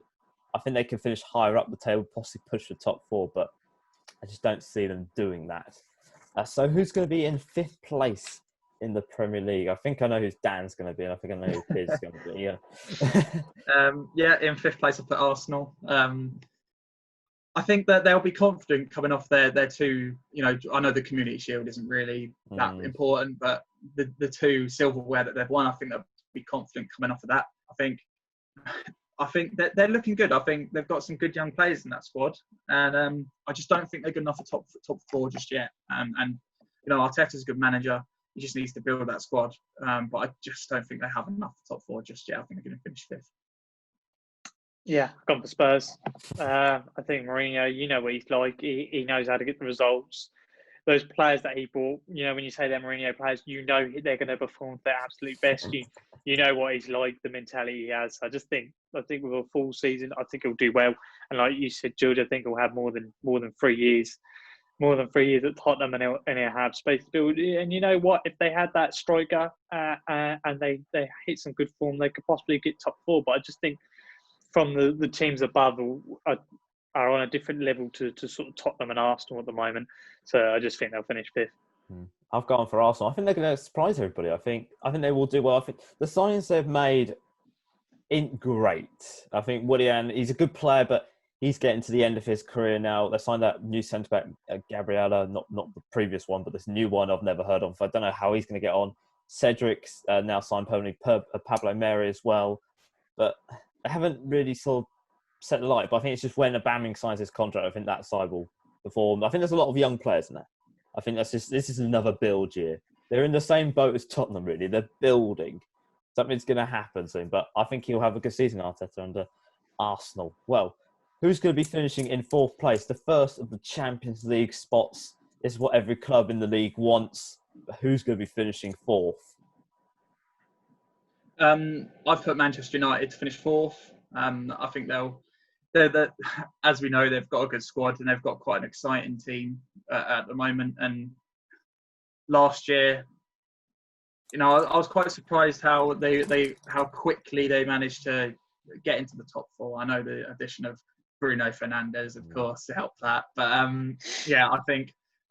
I think they can finish higher up the table, possibly push the top 4. But I just don't see them doing that. So who's going to be in 5th place in the Premier League? I think I know who Dan's going to be, and I think I know who Piers is going to be. Yeah. In 5th place, I put Arsenal. I think that they'll be confident coming off their 2. I know the Community Shield isn't really that important, but the 2 silverware that they've won, I think they'll be confident coming off of that. I think that they're looking good. I think they've got some good young players in that squad, and I just don't think they're good enough for top 4 just yet. And Arteta's a good manager. He just needs to build that squad. But I just don't think they have enough for top 4 just yet. I think they're going to finish 5th. Yeah, gone for Spurs. I think Mourinho, you know what he's like. He knows how to get the results. Those players that he brought, when you say they're Mourinho players, they're going to perform their absolute best. You know what he's like, the mentality he has. I think with a full season, I think he'll do well. And like you said, George, I think he'll have more than 3 years. More than 3 years at Tottenham, and he'll have space to build. And you know what? If they had that striker and they hit some good form, they could possibly get top 4. But I just think from the teams above are on a different level to sort of Tottenham and Arsenal at the moment. So I just think they'll finish 5th. I've gone for Arsenal. I think they're going to surprise everybody. I think they will do well. I think the signings they've made ain't great. I think Willian, he's a good player, but he's getting to the end of his career now. They signed that new centre back, Gabriella, not the previous one, but this new one I've never heard of. I don't know how he's going to get on. Cedric's now signed permanently, Pablo Mary as well, but they haven't really sort of set the light. But I think it's just when Aubameyang signs his contract, I think that side will perform. I think there's a lot of young players in there. I think this is another build year. They're in the same boat as Tottenham, really. They're building. Something's going to happen soon, but I think he'll have a good season, Arteta, under Arsenal. Well, who's going to be finishing in fourth place? The first of the Champions League spots is what every club in the league wants. But who's going to be finishing fourth? I've put Manchester United to finish fourth. I think they're as we know, they've got a good squad and they've got quite an exciting team at the moment. And last year, I was quite surprised how quickly they managed to get into the top four. I know the addition of Bruno Fernandes, of course, to help that. But I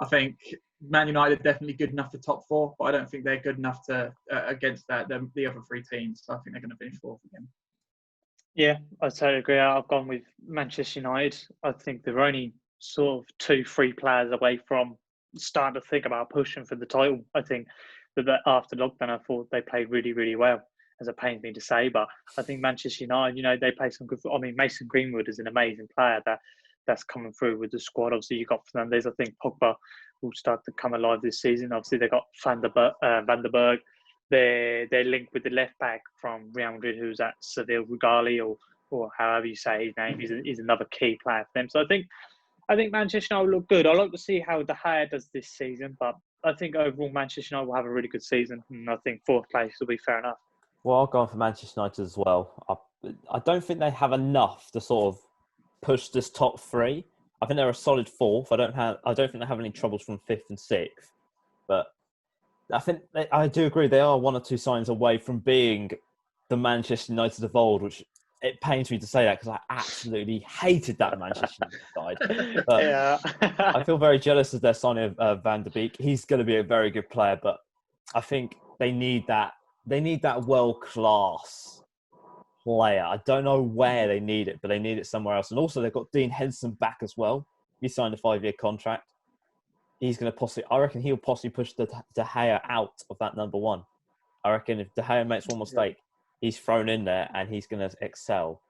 think Man United are definitely good enough for top four, but I don't think they're good enough to against the other three teams. So I think they're going to finish fourth again. Yeah, I totally agree. I've gone with Manchester United. I think they're only sort of 2-3 players away from starting to think about pushing for the title. I think that after lockdown, I thought they played really, really well, as it pains me to say. But I think Manchester United, they play some good. I mean, Mason Greenwood is an amazing player that's coming through with the squad. Obviously, you got Fernandes. I think Pogba will start to come alive this season. Obviously, they got Van der Berg. They're linked with the left back from Real Madrid, who's at Seville, Rugali, or however you say his name. He's another key player for them. So I think Manchester United will look good. I'd like to see how De Gea does this season, but I think overall Manchester United will have a really good season, and I think fourth place will be fair enough. Well, I'll go on for Manchester United as well. I don't think they have enough to sort of push this top three. I think they're a solid fourth. I don't think they have any troubles from fifth and sixth, but I do agree they are one or two signs away from being the Manchester United of old, which it pains me to say that because I absolutely hated that Manchester United side. But Yeah. I feel very jealous of their signing of Van der Beek. He's going to be a very good player, but I think they need that. They need that world-class player. I don't know where they need it, but they need it somewhere else. And also, they've got Dean Henderson back as well. He signed a 5-year contract. I reckon he'll possibly push De Gea out of that number one. I reckon if De Gea makes one mistake, he's thrown in there and he's going to excel,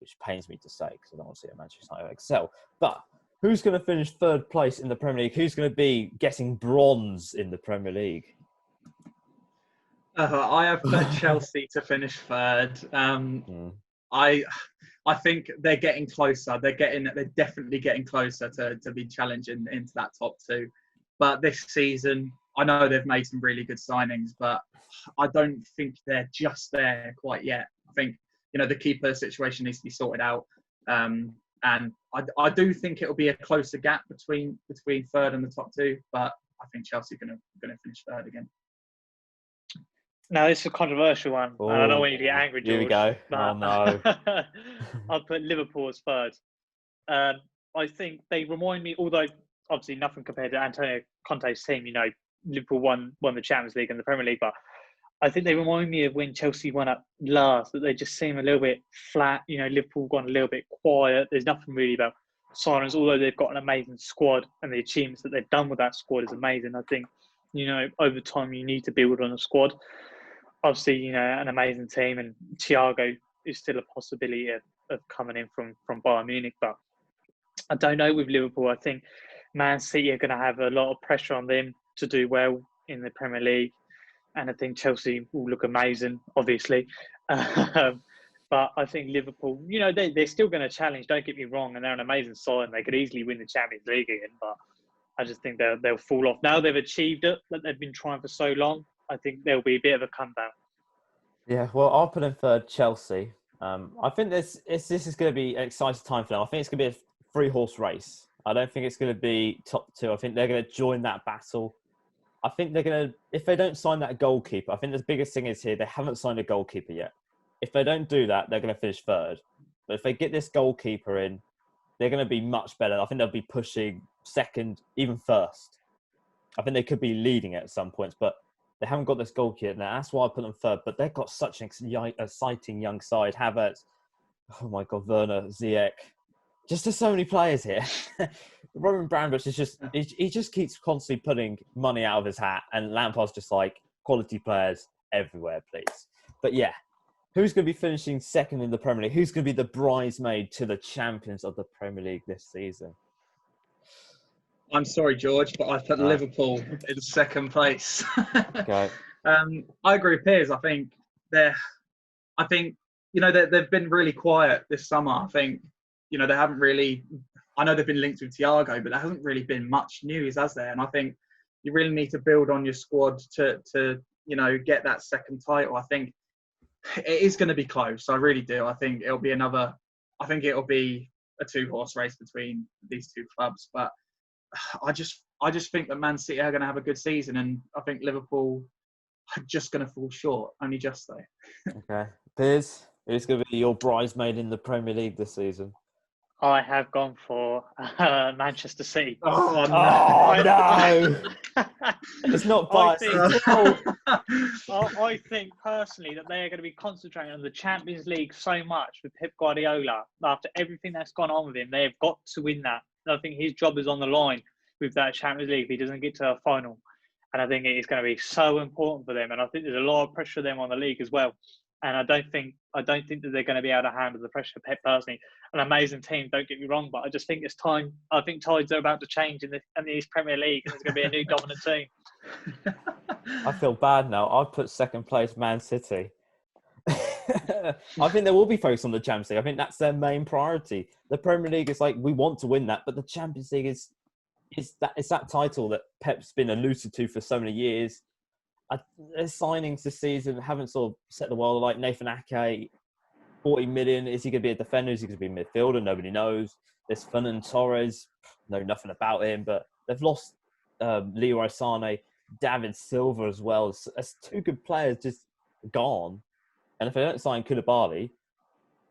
which pains me to say because I don't want to see a Manchester United excel. But who's going to finish third place in the Premier League? Who's going to be getting bronze in the Premier League? I have put Chelsea to finish third. I think they're getting closer. They're definitely getting closer to be challenging into that top two. But this season, I know they've made some really good signings, but I don't think they're just there quite yet. I think the keeper situation needs to be sorted out, and I do think it'll be a closer gap between third and the top two. But I think Chelsea are going to finish third again. Now, this is a controversial one. And I don't want you to get angry, George. Here we go. But Oh, no. I'll put Liverpool as third. I think they remind me, although obviously nothing compared to Antonio Conte's team, Liverpool won the Champions League and the Premier League, but I think they remind me of when Chelsea went up last, that they just seem a little bit flat. Liverpool gone a little bit quiet. There's nothing really about signings, although they've got an amazing squad and the achievements that they've done with that squad is amazing. I think, over time you need to build on a squad. Obviously, an amazing team, and Thiago is still a possibility of coming in from Bayern Munich. But I don't know with Liverpool. I think Man City are going to have a lot of pressure on them to do well in the Premier League. And I think Chelsea will look amazing, obviously. But I think Liverpool, they're still going to challenge, don't get me wrong, and they're an amazing side and they could easily win the Champions League again. But I just think they'll fall off. Now they've achieved it, that they've been trying for so long, I think there'll be a bit of a comeback. Yeah, well, I'll put in third Chelsea. I think this is going to be an exciting time for them. I think it's going to be a 3-horse race. I don't think it's going to be top two. I think they're going to join that battle. I think they're going to, if they don't sign that goalkeeper, I think the biggest thing is here, they haven't signed a goalkeeper yet. If they don't do that, they're going to finish third. But if they get this goalkeeper in, they're going to be much better. I think they'll be pushing second, even first. I think they could be leading at some points, but they haven't got this goalkeeper now. That's why I put them third. But they've got such an exciting young side. Havertz, oh my God, Werner, Ziyech. just there's so many players here. Roman Abramovich is just he just keeps constantly putting money out of his hat, and Lampard's just like quality players everywhere, please. But yeah, who's going to be finishing second in the Premier League? Who's going to be the bridesmaid to the champions of the Premier League this season? I'm sorry, George, but I put Liverpool in second place. Okay. I agree with Piers. I think they've been really quiet this summer. I think they haven't really. I know they've been linked with Thiago, but there hasn't really been much news, has there? And I think you really need to build on your squad to get that second title. I think it is going to be close. I really do. I think it'll be a two-horse race between these two clubs. But I just think that Man City are going to have a good season, and I think Liverpool are just going to fall short. Only just though. Okay, Piers, who's going to be your bridesmaid in the Premier League this season? I have gone for Manchester City. Oh no! It's not biased at all. I think personally that they are going to be concentrating on the Champions League so much with Pep Guardiola. After everything that's gone on with him, they have got to win that. I think his job is on the line with that Champions League if he doesn't get to a final. And I think it is going to be so important for them. And I think there's a lot of pressure for them on the league as well. And I don't think that they're going to be able to handle the pressure of Pep personally. An amazing team, don't get me wrong, but I just think it's time. I think tides are about to change in the East Premier League, and there's going to be a new dominant team. I feel bad now. I've put second place Man City. I think they will be focused on the Champions League. I think that's their main priority. The Premier League is like, we want to win that, but the Champions League is that title that Pep's been alluded to for so many years. Their signings this season haven't sort of set the world alight. Nathan Ake, 40 million. Is he going to be a defender? Is he going to be a midfielder? Nobody knows. There's Fernan Torres. Know nothing about him, but they've lost Leroy Sané, David Silva as well. That's two good players just gone. And if they don't sign Koulibaly,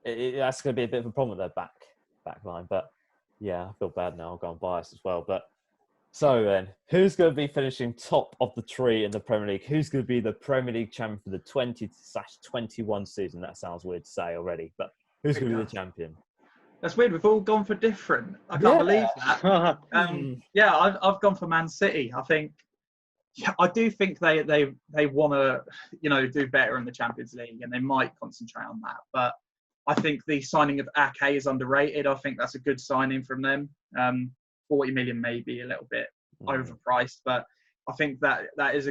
that's going to be a bit of a problem with their back line. But yeah, I feel bad now. I've gone biased as well. But so then, who's going to be finishing top of the tree in the Premier League? Who's going to be the Premier League champion for the 20/21 season? That sounds weird to say already, but who's going to be the champion? That's weird. We've all gone for different. I can't believe that. I've gone for Man City. I do think they want to do better in the Champions League, and they might concentrate on that. But I think the signing of Ake is underrated. I think that's a good signing from them. 40 million maybe a little bit overpriced, but I think that is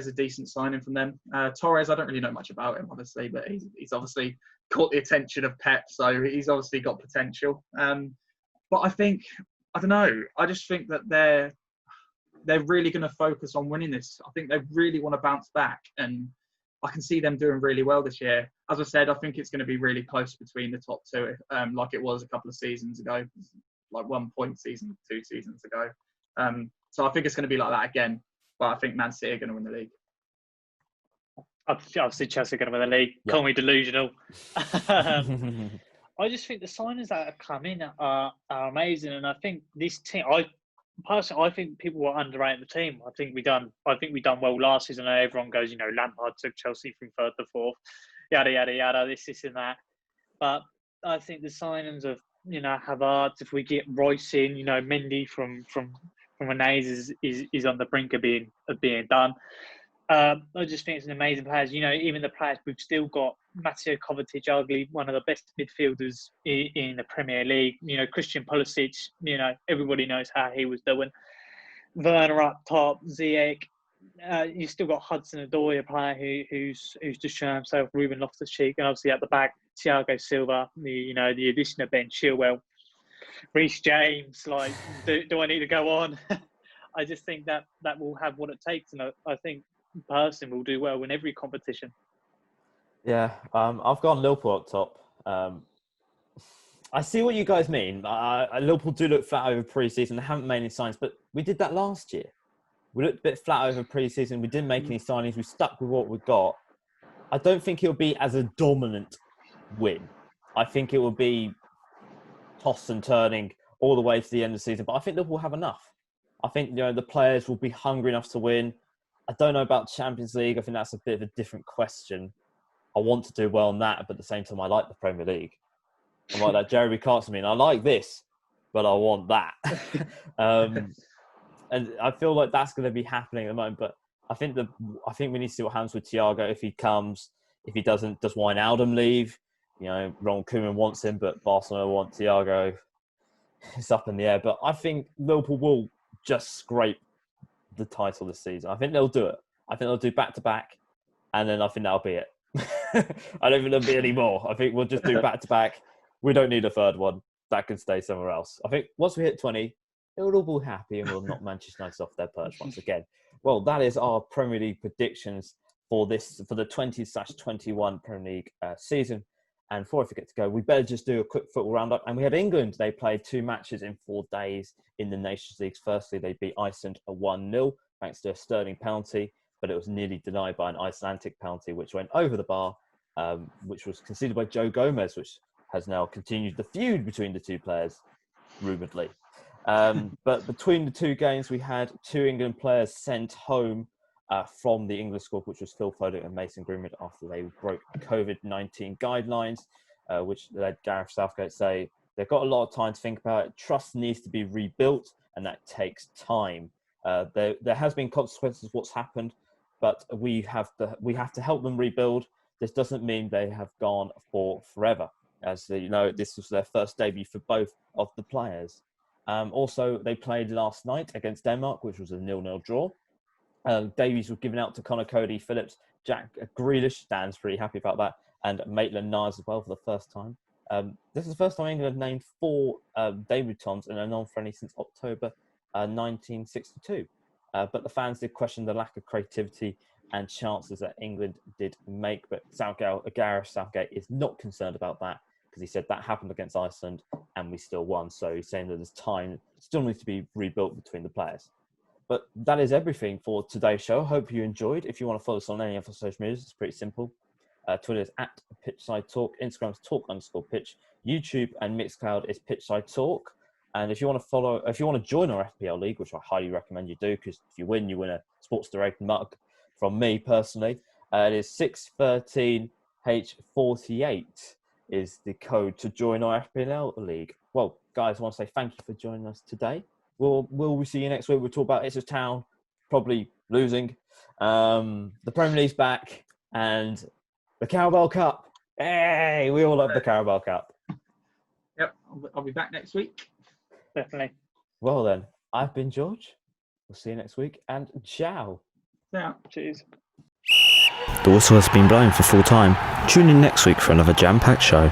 a decent signing from them. Torres, I don't really know much about him, obviously, but he's obviously caught the attention of Pep, so he's obviously got potential. But I don't know. I just think that they're really going to focus on winning this. I think they really want to bounce back, and I can see them doing really well this year. As I said, I think it's going to be really close between the top two, like it was a couple of seasons ago, like 1 point season 2 seasons ago. So I think it's going to be like that again, but I think Man City are going to win the league. Obviously, Chelsea are going to win the league. Yeah. Call me delusional. I just think the signings that have come in are amazing, and I think this team. I think people were underrating the team. I think we done well last season. Everyone goes, Lampard took Chelsea from third to fourth, yada yada yada. This and that. But I think the signings of Havertz, if we get Royce in, Mendy from Rennes is on the brink of being done. I just think it's an amazing players. Even the players we've still got. Matteo Kovacic, arguably one of the best midfielders in the Premier League. Christian Pulisic. Everybody knows how he was doing. Werner up top, Ziyech. You've still got Hudson-Odoi, a player who's just shown himself. Ruben Loftus-Cheek, and obviously at the back, Thiago Silva. The addition of Ben Chilwell, Reece James. Like, do I need to go on? I just think that will have what it takes, and I think person will do well in every competition. Yeah, I've gone Liverpool up top. I see what you guys mean. Liverpool do look flat over pre-season. They haven't made any signs, but we did that last year. We looked a bit flat over pre-season. We didn't make any signings. We stuck with what we got. I don't think it'll be as a dominant win. I think it will be toss and turning all the way to the end of the season. But I think Liverpool have enough. I think the players will be hungry enough to win. I don't know about Champions League. I think that's a bit of a different question. I want to do well in that, but at the same time, I like the Premier League. I like that Jeremy Clarkson. I like this. but I want that. And I feel like that's going to be happening at the moment. But I think we need to see what happens with Thiago if he comes. If he doesn't, does Wijnaldum leave? Ronald Koeman wants him, but Barcelona want Thiago. It's up in the air. But I think Liverpool will just scrape the title this season. I think they'll do it. I think they'll do back-to-back, and then I think that'll be it. I don't think there'll be any more. I think we'll just do back-to-back. We don't need a third one. That can stay somewhere else. I think once we hit 20, we'll all be happy and we'll knock Manchester United off their perch once again. Well, that is our Premier League predictions for the 20/21 Premier League season. And before I forget to go, we better just do a quick football roundup. And we had England. They played 2 matches in 4 days in the Nations League. Firstly, they beat Iceland 1-0 thanks to a Sterling penalty, but it was nearly denied by an Icelandic penalty, which went over the bar, which was conceded by Joe Gomez, which has now continued the feud between the two players, rumouredly. But between the 2 games, we had 2 England players sent home from the English squad, which was Phil Foden and Mason Greenwood, after they broke COVID-19 guidelines, which led Gareth Southgate to say they've got a lot of time to think about it. Trust needs to be rebuilt, and that takes time. There has been consequences of what's happened, but we have to help them rebuild. This doesn't mean they have gone for forever. As this was their first debut for both of the players. Also, they played last night against Denmark, which was a 0-0 draw. Davies was given out to Connor Cody, Phillips, Jack Grealish, Dan's pretty happy about that, and Maitland-Niles as well for the first time. This is the first time England have named 4 debutants in a non-friendly since October 1962. But the fans did question the lack of creativity and chances that England did make. But Gareth Southgate is not concerned about that, because he said that happened against Iceland and we still won. So he's saying that there's time still needs to be rebuilt between the players. But that is everything for today's show. Hope you enjoyed. If you want to follow us on any of our social media, it's pretty simple. Twitter is @Pitchside Talk. Instagram is talk_pitch. YouTube and Mixcloud is Pitchside Talk. And if you want to join our FPL League, which I highly recommend you do, because if you win a Sports Direct mug from me personally. It is 613H48 is the code to join our FPL League. Well, guys, I want to say thank you for joining us today. We'll see you next week. We'll talk about Ipswich Town probably losing. The Premier League's back, and the Carabao Cup. Hey, we all love the Carabao Cup. Yep, I'll be back next week. Definitely. Well then, I've been George. We'll see you next week, and ciao. Yeah. Cheers. The whistle has been blown for full time. Tune in next week for another jam-packed show.